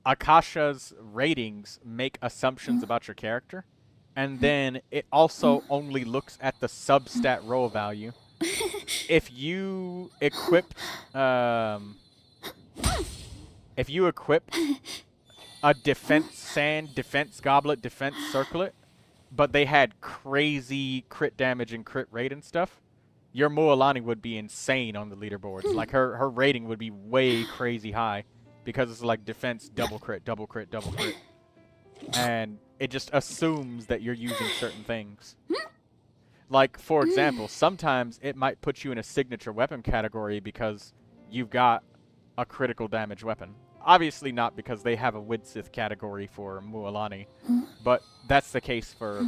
Akasha's ratings make assumptions about your character, and then it also only looks at the substat role value. If you equipped a defense sand, defense goblet, defense circlet, but they had crazy crit damage and crit rate and stuff, your Mualani would be insane on the leaderboards. Like, her rating would be way crazy high because it's like defense, double crit, double crit, double crit. And it just assumes that you're using certain things. Like, for example, sometimes it might put you in a signature weapon category because you've got a critical damage weapon. Obviously not because they have a Widsith category for Mualani, but that's the case for,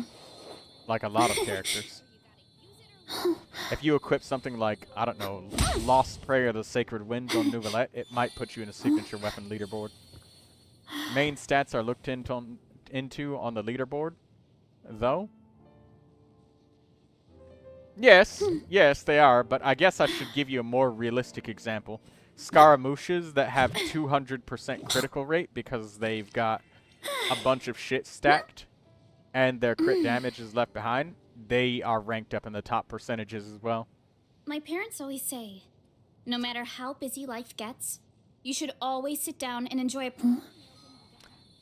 like, a lot of characters. If you equip something like, I don't know, Lost Prayer of the Sacred Winds on Neuvilette, it might put you in a signature weapon leaderboard. Main stats are looked into on the leaderboard, though. Yes, they are, but I guess I should give you a more realistic example. Scaramouches that have 200% critical rate because they've got a bunch of shit stacked and their crit damage is left behind, they are ranked up in the top percentages as well. My parents always say, no matter how busy life gets, you should always sit down and enjoy a...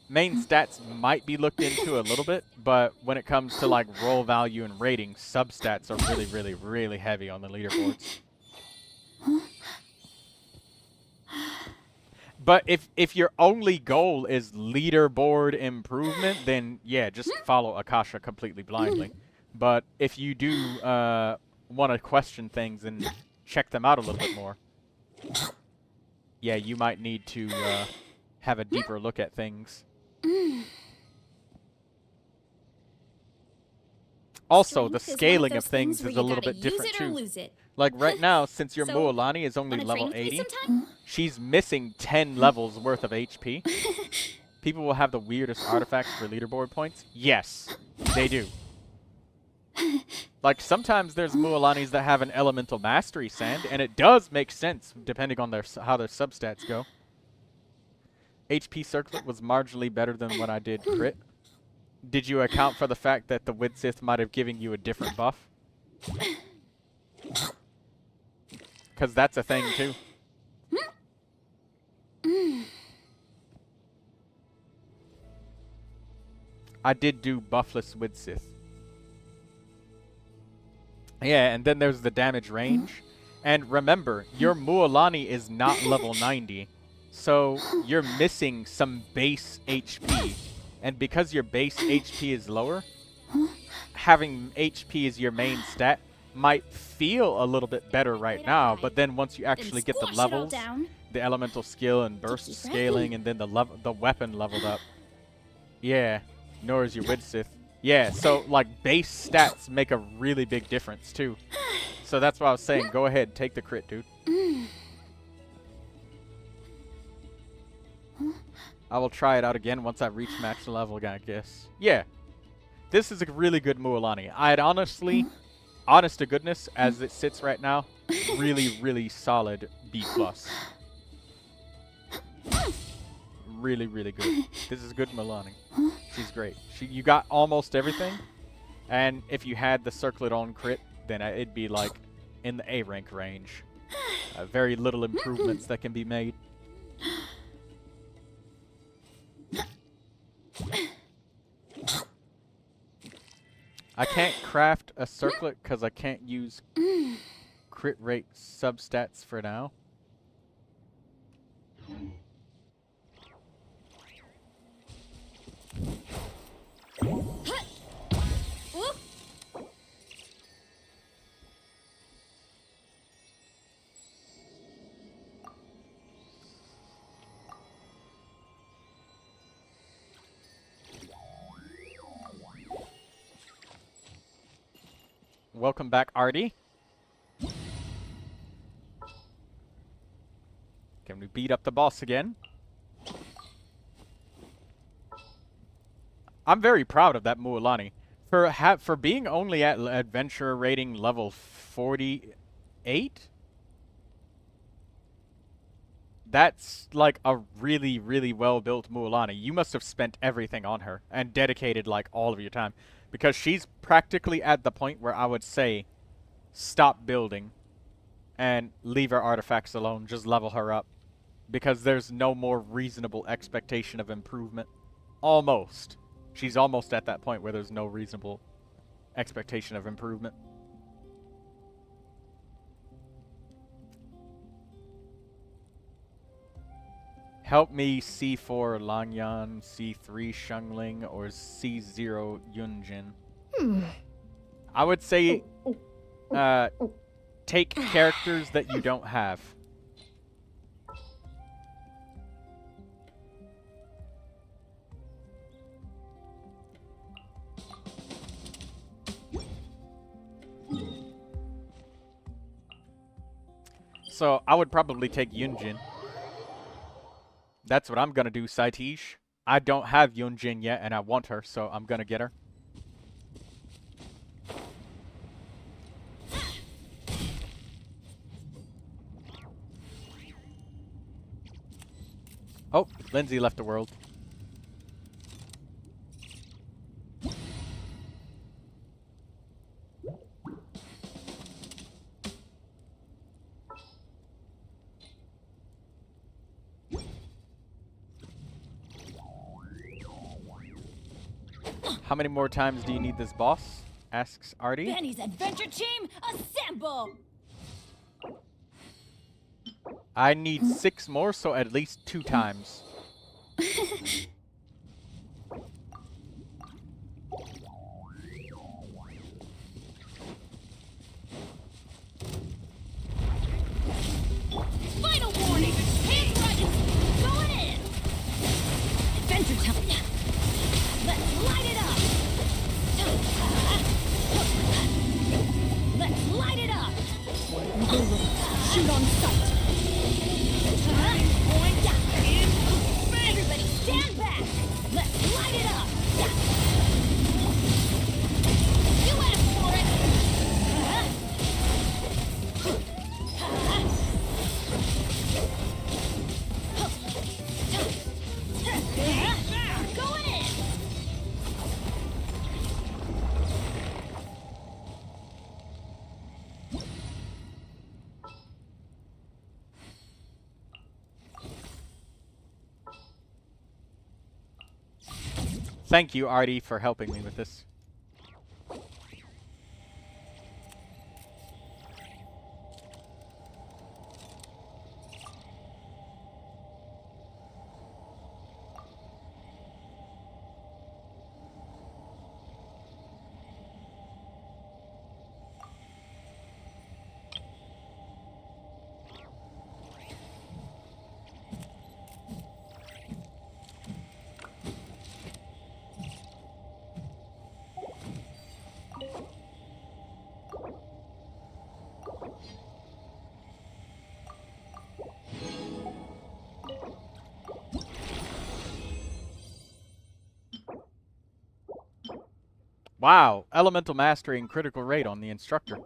Main stats might be looked into a little bit, but when it comes to like role value and rating, substats are really, really, really heavy on the leaderboards. But if your only goal is leaderboard improvement, then yeah, just follow Akasha completely blindly. But if you do want to question things and check them out a little bit more, yeah, you might need to have a deeper look at things. Also, the scaling of things is a little bit different too. Like right now, since your Mualani is only level 80, she's missing 10 levels worth of HP. People will have the weirdest artifacts for leaderboard points. Yes, they do. Like, sometimes there's Mualanis that have an elemental mastery sand, and it does make sense depending on how their substats go. HP circlet was marginally better than when I did crit. Did you account for the fact that the Widsith might have given you a different buff? Because that's a thing, too. I did do buffless Widsith. Yeah, and then there's the damage range. And remember, your Mualani is not level 90. So you're missing some base HP. And because your base HP is lower, having HP as your main stat might feel a little bit better right now, but then once you actually get the levels, the elemental skill and burst scaling, and then the weapon leveled up. Yeah, nor is your Widsith. Yeah, so like base stats make a really big difference too. So that's why I was saying, go ahead, take the crit, dude. I will try it out again once I reach max level, I guess. Yeah, this is a really good Mualani. I'd honestly, honest to goodness, as it sits right now, really, really solid B+. Really, really good. This is a good Mualani. She's great. You got almost everything, and if you had the circlet on crit, then it'd be like in the A rank range. Very little improvements that can be made. I can't craft a circlet because I can't use crit rate substats for now. Welcome back, Artie. Can we beat up the boss again? I'm very proud of that Mualani. For being only at adventure rating level 48? That's like a really, really well-built Mualani. You must have spent everything on her and dedicated like all of your time. Because she's practically at the point where I would say, stop building and leave her artifacts alone. Just level her up. Because there's no more reasonable expectation of improvement. Almost. She's almost at that point where there's no reasonable expectation of improvement. Help me C4 Langyan, C3 Shungling, or C0 Yunjin. I would say take characters that you don't have. So I would probably take Yunjin. That's what I'm gonna do, Saitish. I don't have Yunjin yet, and I want her, so I'm gonna get her. Oh, Lindsay left the world. How many more times do you need this boss? Asks Artie. Benny's adventure team, assemble! I need 6 more, so at least 2 times. Final warning! Hand dragons going in! Adventure time! Let's light it up! Let's light it up! Shoot on sight! Everybody stand back! Let's light it up! You asked for Thank you, Artie, for helping me with this. Wow, elemental mastery and critical rate on the instructor.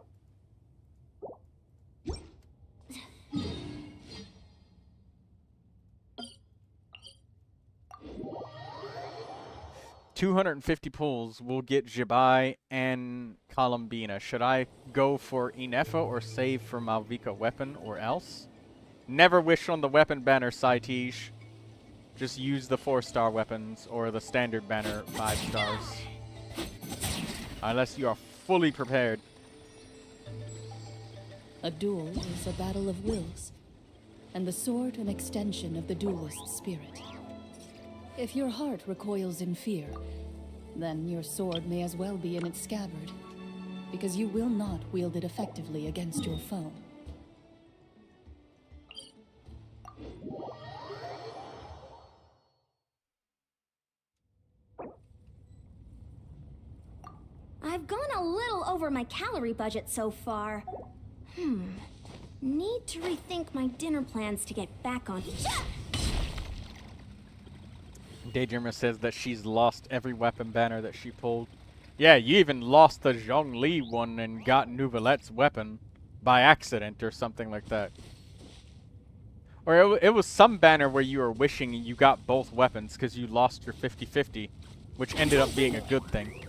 $250 pulls will get Jibai and Columbina. Should I go for Ineffa or save for Malvika weapon or else? Never wish on the weapon banner, Saitish. Just use the 4-star weapons or the standard banner 5 stars. Unless you are fully prepared. A duel is a battle of wills, and the sword an extension of the duelist's spirit. If your heart recoils in fear, then your sword may as well be in its scabbard, because you will not wield it effectively against your foe. I've gone a little over my calorie budget so far. Need to rethink my dinner plans to get back on. Daydreamer says that she's lost every weapon banner that she pulled. Yeah, you even lost the Zhongli one and got Neuvilette's weapon by accident or something like that. Or it was some banner where you were wishing you got both weapons because you lost your 50-50, which ended up being a good thing.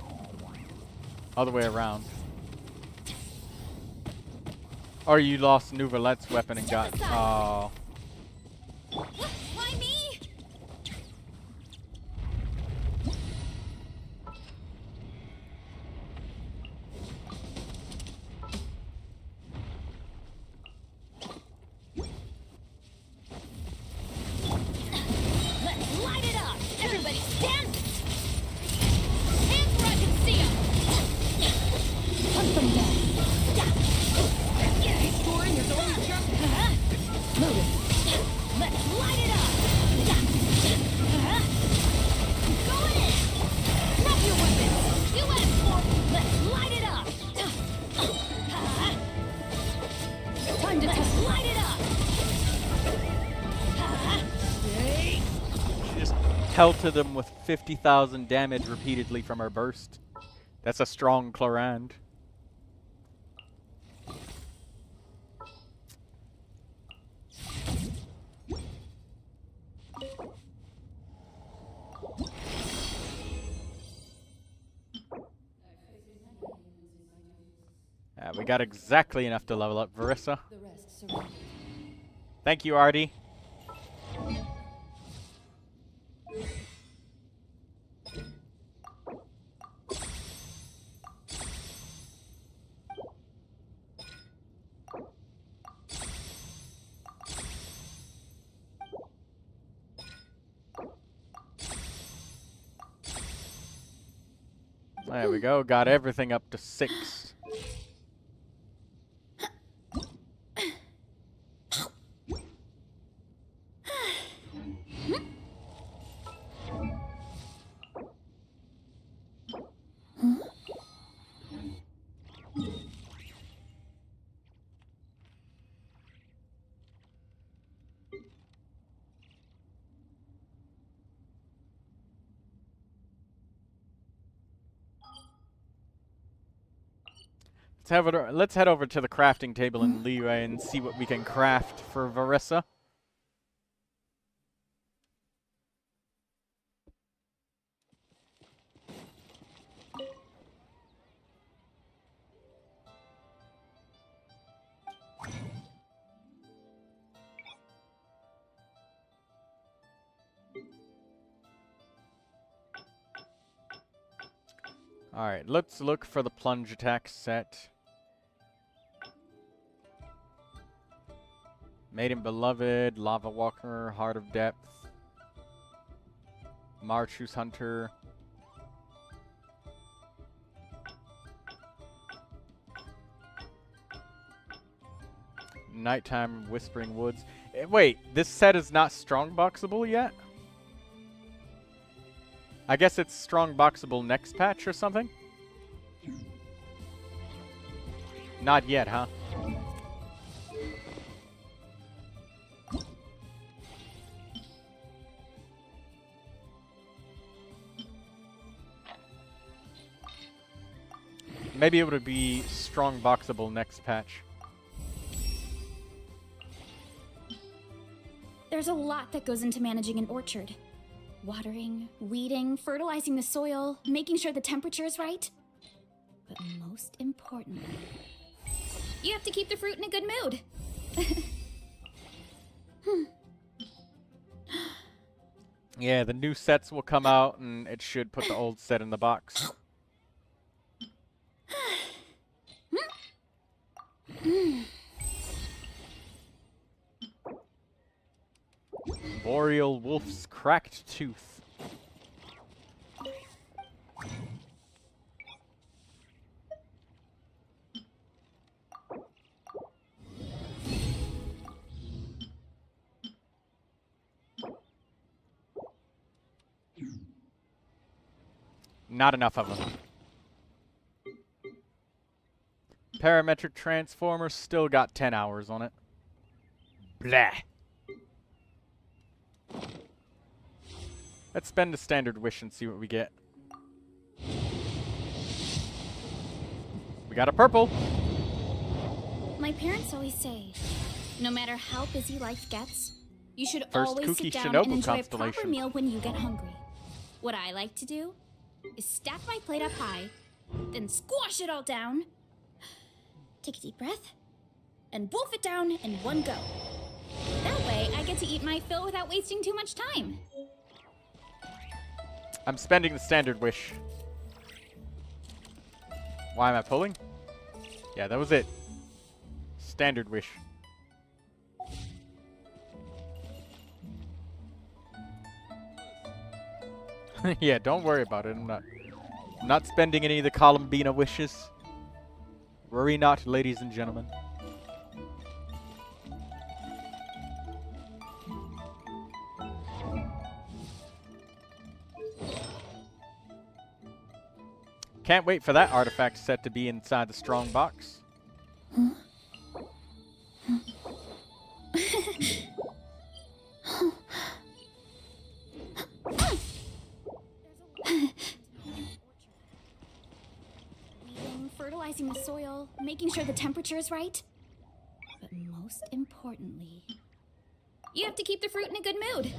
Other way around. Or you lost Neuvilette's weapon and got... Oh. Why me? Let's light it up! Everybody stand! Hands where I can see them! Hunt them down. Storing is only just... Loaded. Let's light it up! Going in! Drop your weapons! You asked for... Let's light it up! Time to test. Light it up! She just pelted him with 50,000 damage repeatedly from her burst. That's a strong Clorand. We got exactly enough to level up Verissa. The rest surrender. Thank you, Artie. There we go. Got everything up to 6. Let's head over to the crafting table in Liyue and see what we can craft for Verissa. Alright, let's look for the plunge attack set. Maiden Beloved, Lava Walker, Heart of Depth, Marchus Hunter. Nighttime Whispering Woods. Wait, this set is not strongboxable yet? I guess it's strongboxable next patch or something? Not yet, huh? Maybe it would be strongboxable next patch. There's a lot that goes into managing an orchard. Watering, weeding, fertilizing the soil, making sure the temperature is right. But most importantly, you have to keep the fruit in a good mood. Yeah, the new sets will come out and it should put the old set in the box. Boreal Wolf's Cracked Tooth. Not enough of them. Parametric Transformer still got 10 hours on it. Blah. Let's spend a standard wish and see what we get. We got a purple. My parents always say, no matter how busy life gets, you should First always Kuki sit down Shinobu and enjoy a proper constellation. meal when you get hungry. What I like to do is stack my plate up high, then squash it all down, take a deep breath, and wolf it down in one go. That way, I get to eat my fill without wasting too much time. I'm spending the standard wish. Why am I pulling? Yeah, that was it. Standard wish. Yeah, don't worry about it. I'm not spending any of the Columbina wishes. Worry not, ladies and gentlemen. Can't wait for that artifact set to be inside the strong box. Weeding, fertilizing the soil, making sure the temperature is right. But most importantly, you have to keep the fruit in a good mood.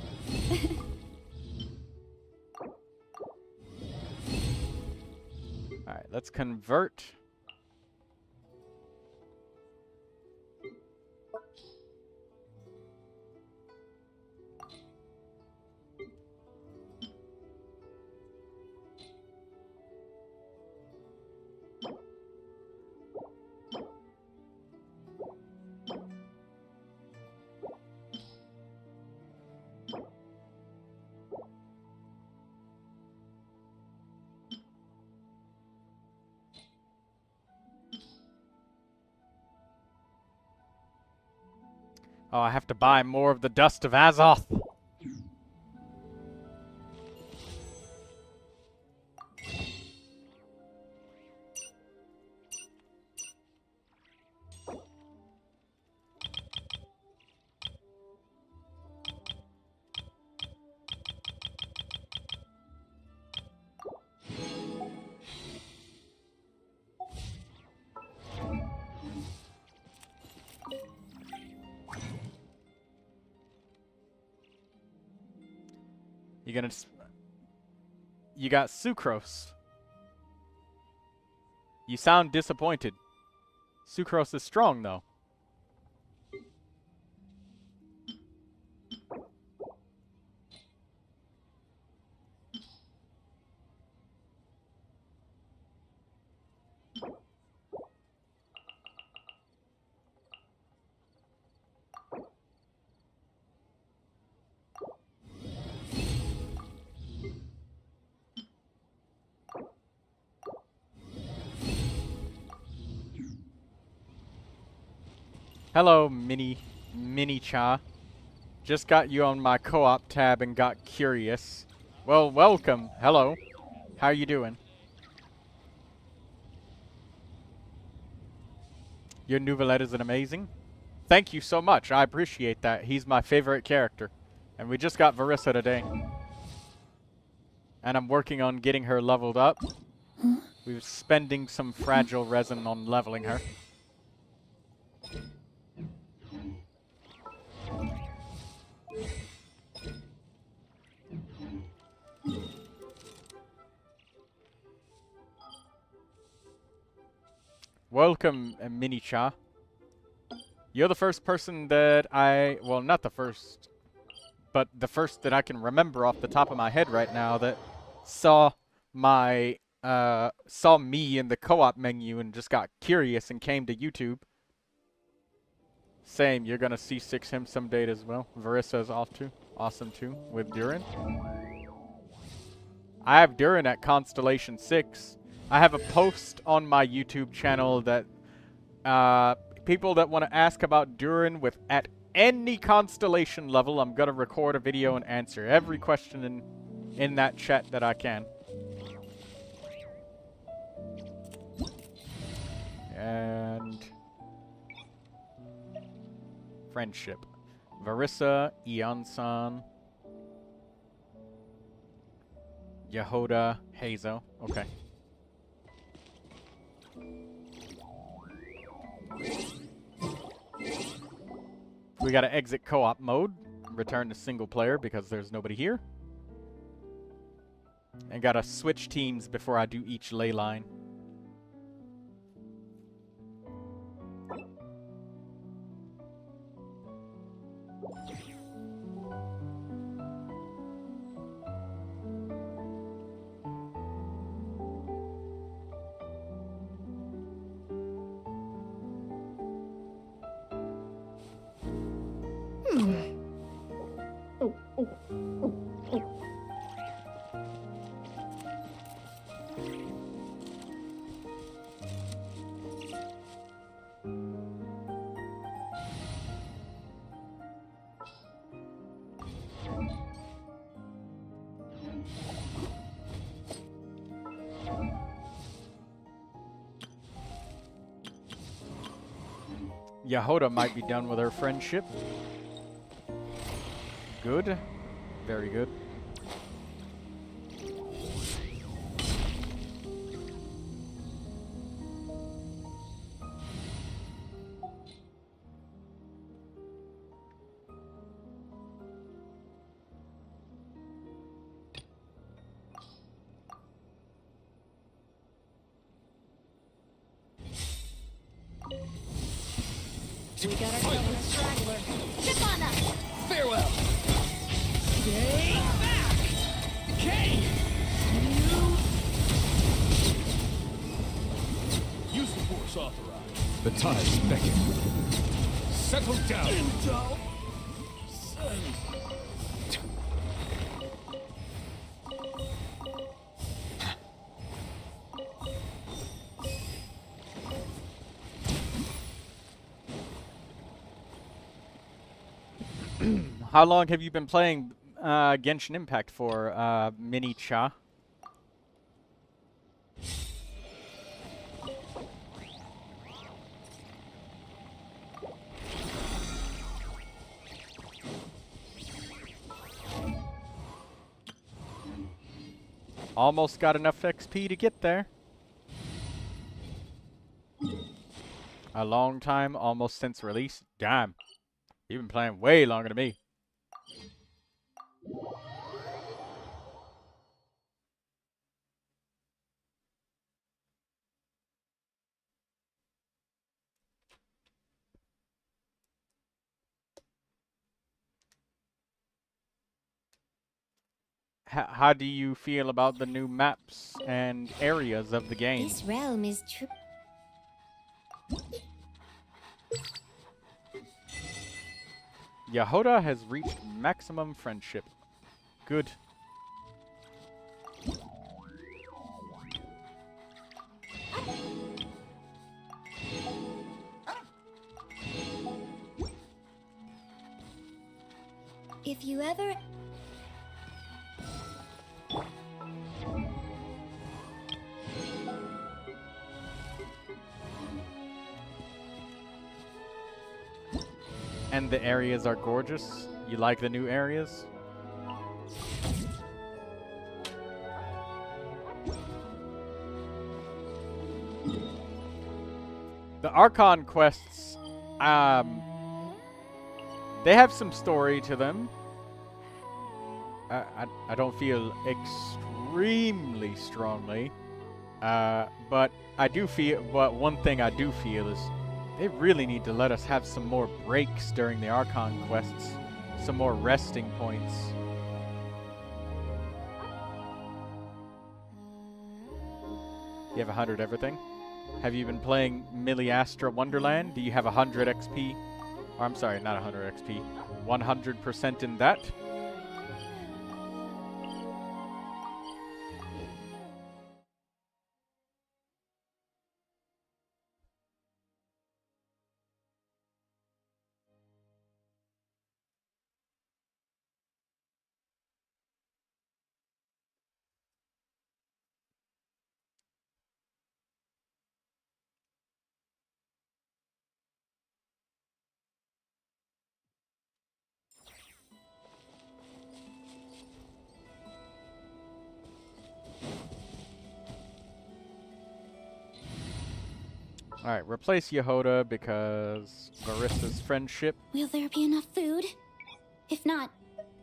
Alright, let's convert. Oh, I have to buy more of the Dust of Azoth. You got Sucrose. You sound disappointed. Sucrose is strong, though. Hello, Mini-cha. Just got you on my co-op tab and got curious. Well, welcome. Hello. How you doing? Your Neuvilette is amazing. Thank you so much. I appreciate that. He's my favorite character. And we just got Verissa today. And I'm working on getting her leveled up. We're spending some fragile resin on leveling her. Welcome, Mini-cha. You're the first person that well, not the first, but the first that I can remember off the top of my head right now that saw my, saw me in the co-op menu and just got curious and came to YouTube. Same, you're gonna C6 him someday as well. Verissa is awesome too, with Durin. I have Durin at Constellation 6. I have a post on my YouTube channel that people that want to ask about Durin at any constellation level, I'm going to record a video and answer every question in that chat that I can. And friendship. Verissa, Eon-san, Yehoda, Hazo. Okay. We gotta exit co-op mode, return to single player because there's nobody here. And gotta switch teams before I do each ley line. Yehoda might be done with her friendship. Good. Very good. We got ourselves a straggler. Chip on up! Farewell! Stay back! K! Use the force authorized. The tides beckon. Settle down! How long have you been playing Genshin Impact for, Mini-cha? Almost got enough XP to get there. A long time, almost since release. Damn. You've been playing way longer than me. How do you feel about the new maps and areas of the game? This realm is true. Yehoda has reached maximum friendship. Good. If you ever... And the areas are gorgeous. You like the new areas? The Archon quests, they have some story to them. I don't feel extremely strongly, but I do feel. But one thing I do feel is they really need to let us have some more breaks during the Archon quests, some more resting points. You have 100 everything. Have you been playing Milliastra Wonderland? Do you have 100 XP? Or I'm sorry, not 100 XP. 100% in that? Alright, replace Yehoda because Marissa's friendship. Will there be enough food? If not,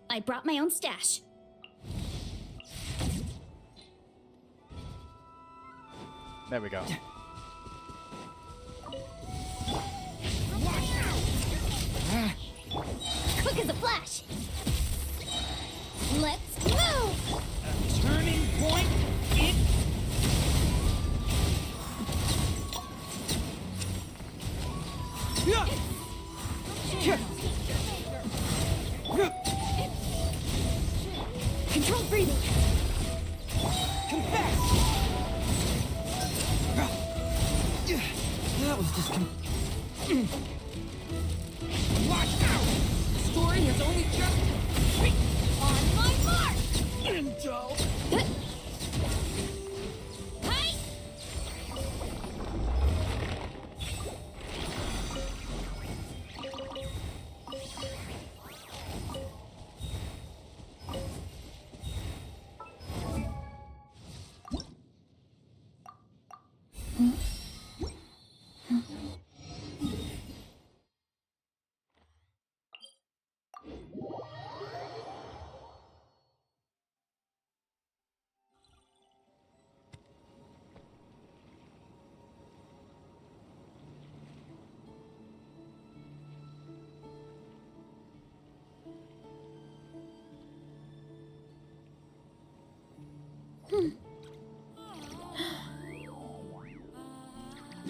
I brought my own stash. There we go. Quick as a flash! Let's move! Turning point. It. Control breathing! Confess. That was just Watch out! The story has only just. On my mark! Indo. Hi!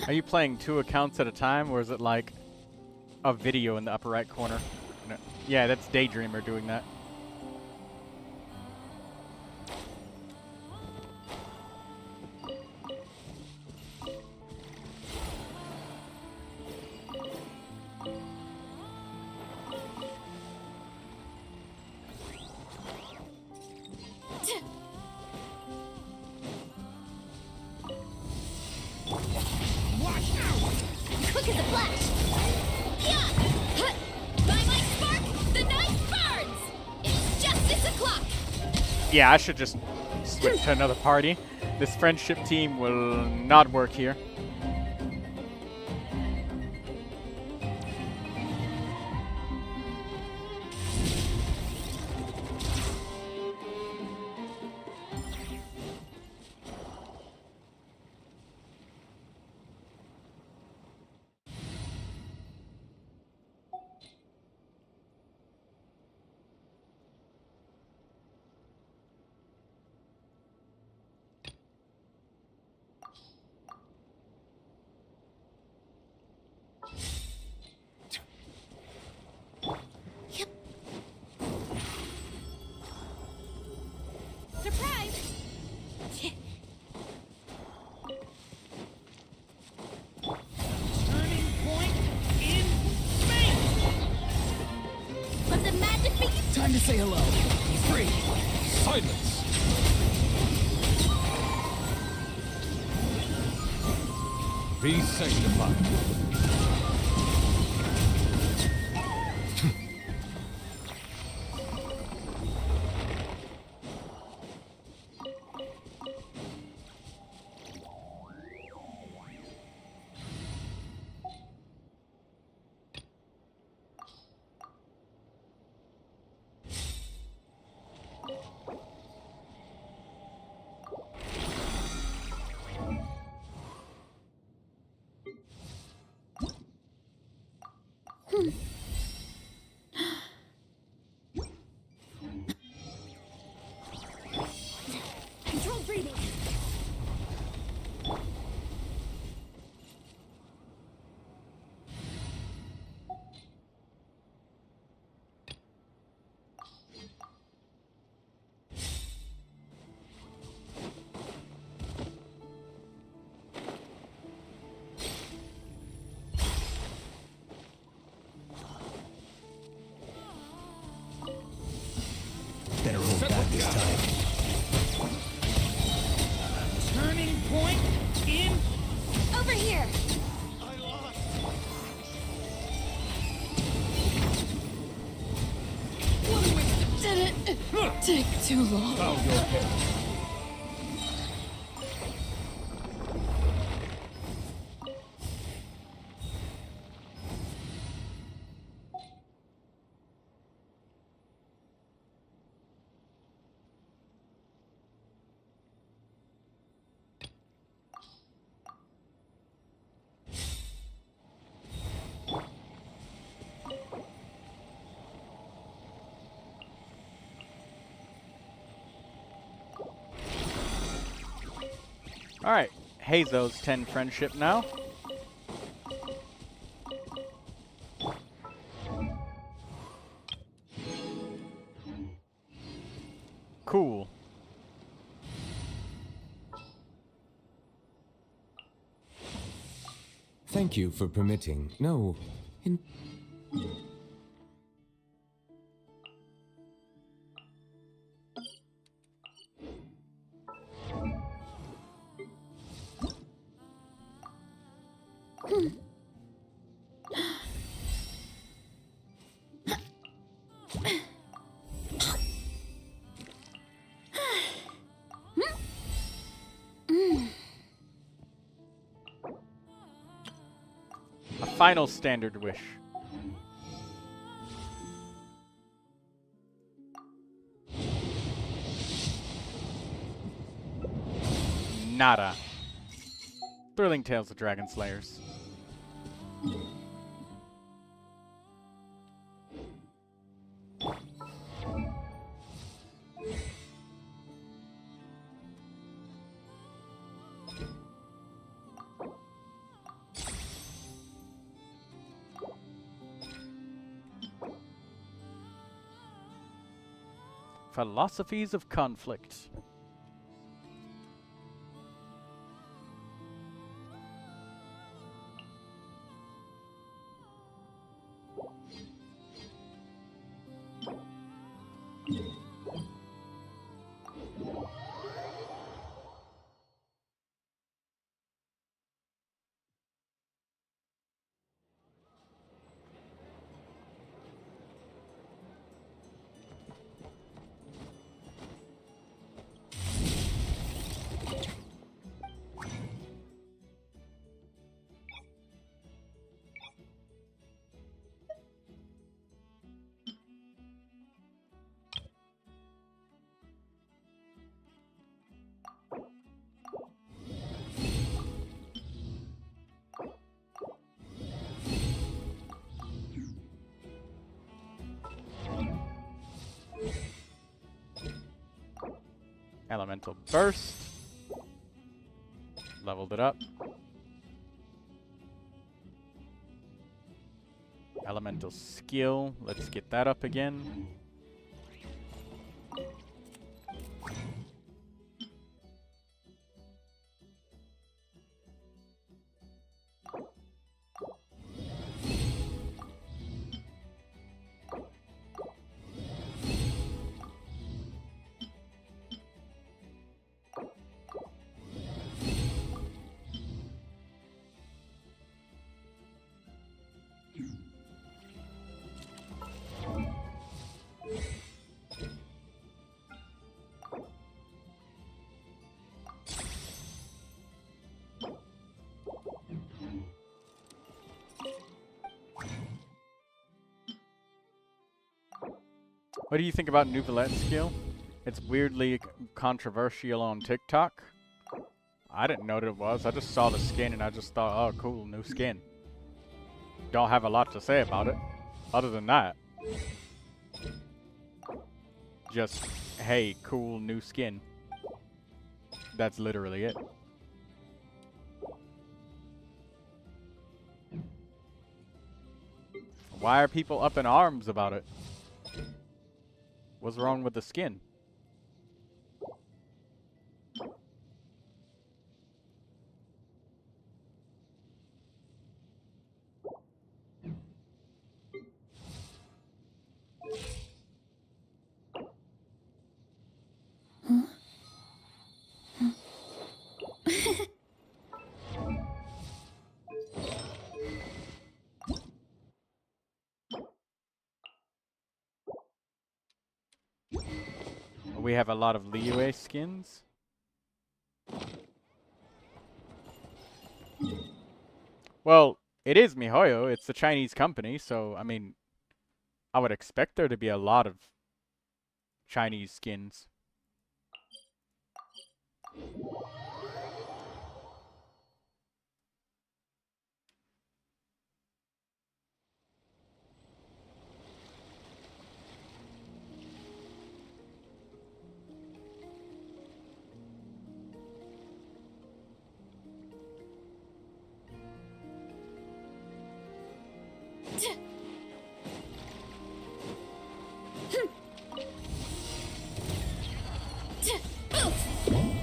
Are you playing 2 accounts at a time, or is it like a video in the upper right corner? No. Yeah, that's Daydreamer doing that. Quick as a flash! Yeah! Hut! By my spark, the night burns! It's justice o'clock! Yeah, I should just switch to another party. This friendship team will not work here. Time to say hello. 3. Silence. Be sanctified. Control breathing. Better hold back this time. Turning point in. Over here. Did it take too long? Bow your head. Alright, Hazo's 10 friendship now. Cool. Thank you for permitting. No. A final standard wish. Nada. Thrilling Tales of Dragon Slayers. Philosophies of Conflict. Elemental Burst. Leveled it up. Elemental Skill. Let's get that up again. What do you think about Neuvilette's skill? It's weirdly controversial on TikTok. I didn't know what it was. I just saw the skin and I just thought, oh, cool, new skin. Don't have a lot to say about it, other than that. Just, hey, cool new skin. That's literally it. Why are people up in arms about it? What's wrong with the skin? We have a lot of Liyue skins. Well, it is MiHoYo. It's a Chinese company, so, I mean, I would expect there to be a lot of Chinese skins.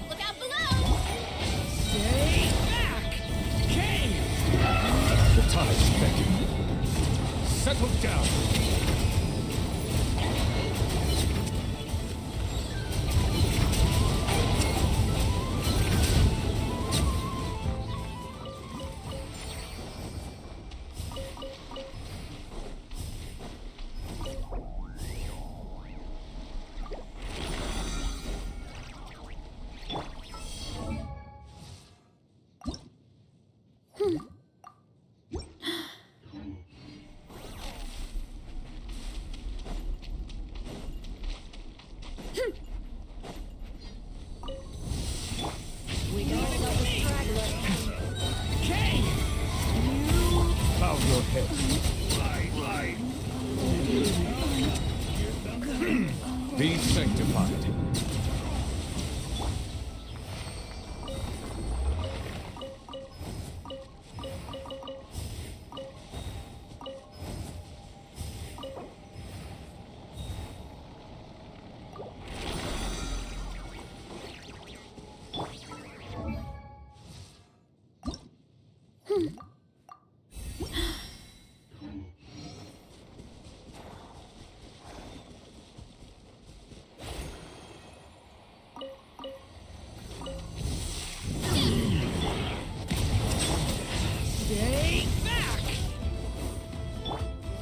Look out below! Stay back! Cave! The tides beckon. Settle down. We got another straggler. Bow your head. Be sanctified. Stay back!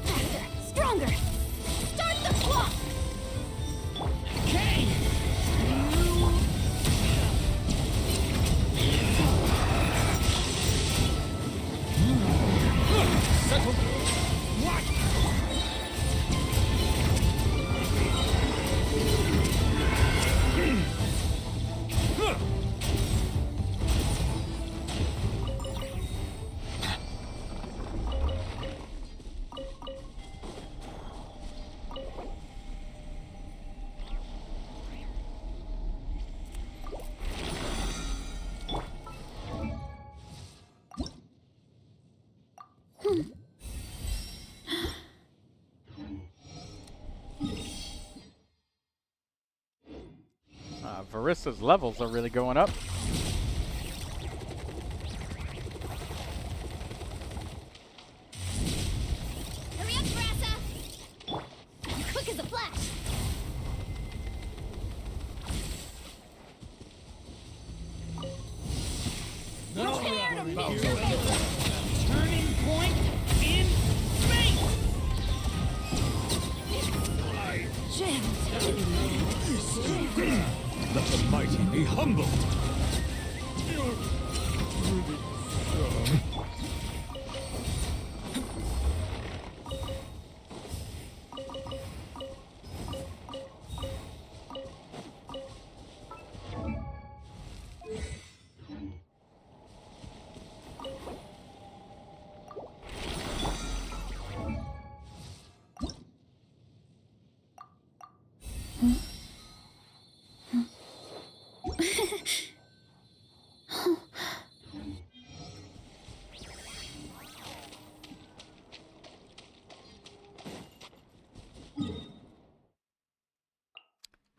Faster! Stronger! Start the clock! Okay! Settle. What? Varissa's levels are really going up. Hurry up, Brassa! Quick as a flash! Prepare to meet your fate! Turning point in space! Let the mighty be humbled.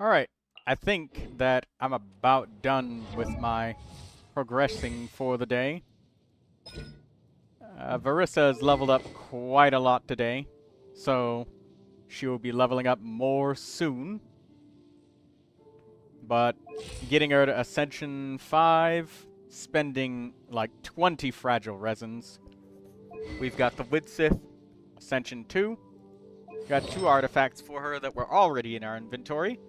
Alright, I think that I'm about done with my progressing for the day. Varissa has leveled up quite a lot today, so she will be leveling up more soon. But getting her to Ascension 5, spending like 20 fragile resins. We've got the Widsith, Ascension 2. Got 2 artifacts for her that were already in our inventory.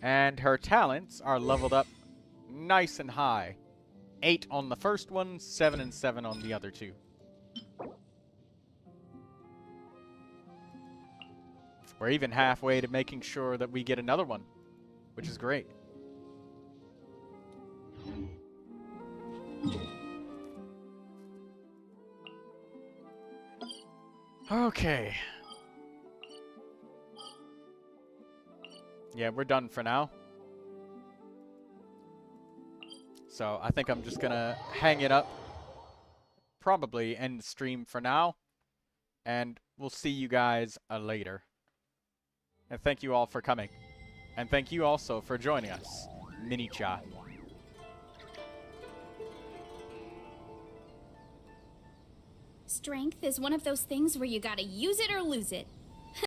And her talents are leveled up nice and high. 8 on the first one, 7 and 7 on the other 2. We're even halfway to making sure that we get another one, which is great. Okay. Yeah, we're done for now. So I think I'm just gonna hang it up. Probably end the stream for now. And we'll see you guys later. And thank you all for coming. And thank you also for joining us. Mini-cha. Strength is one of those things where you gotta use it or lose it.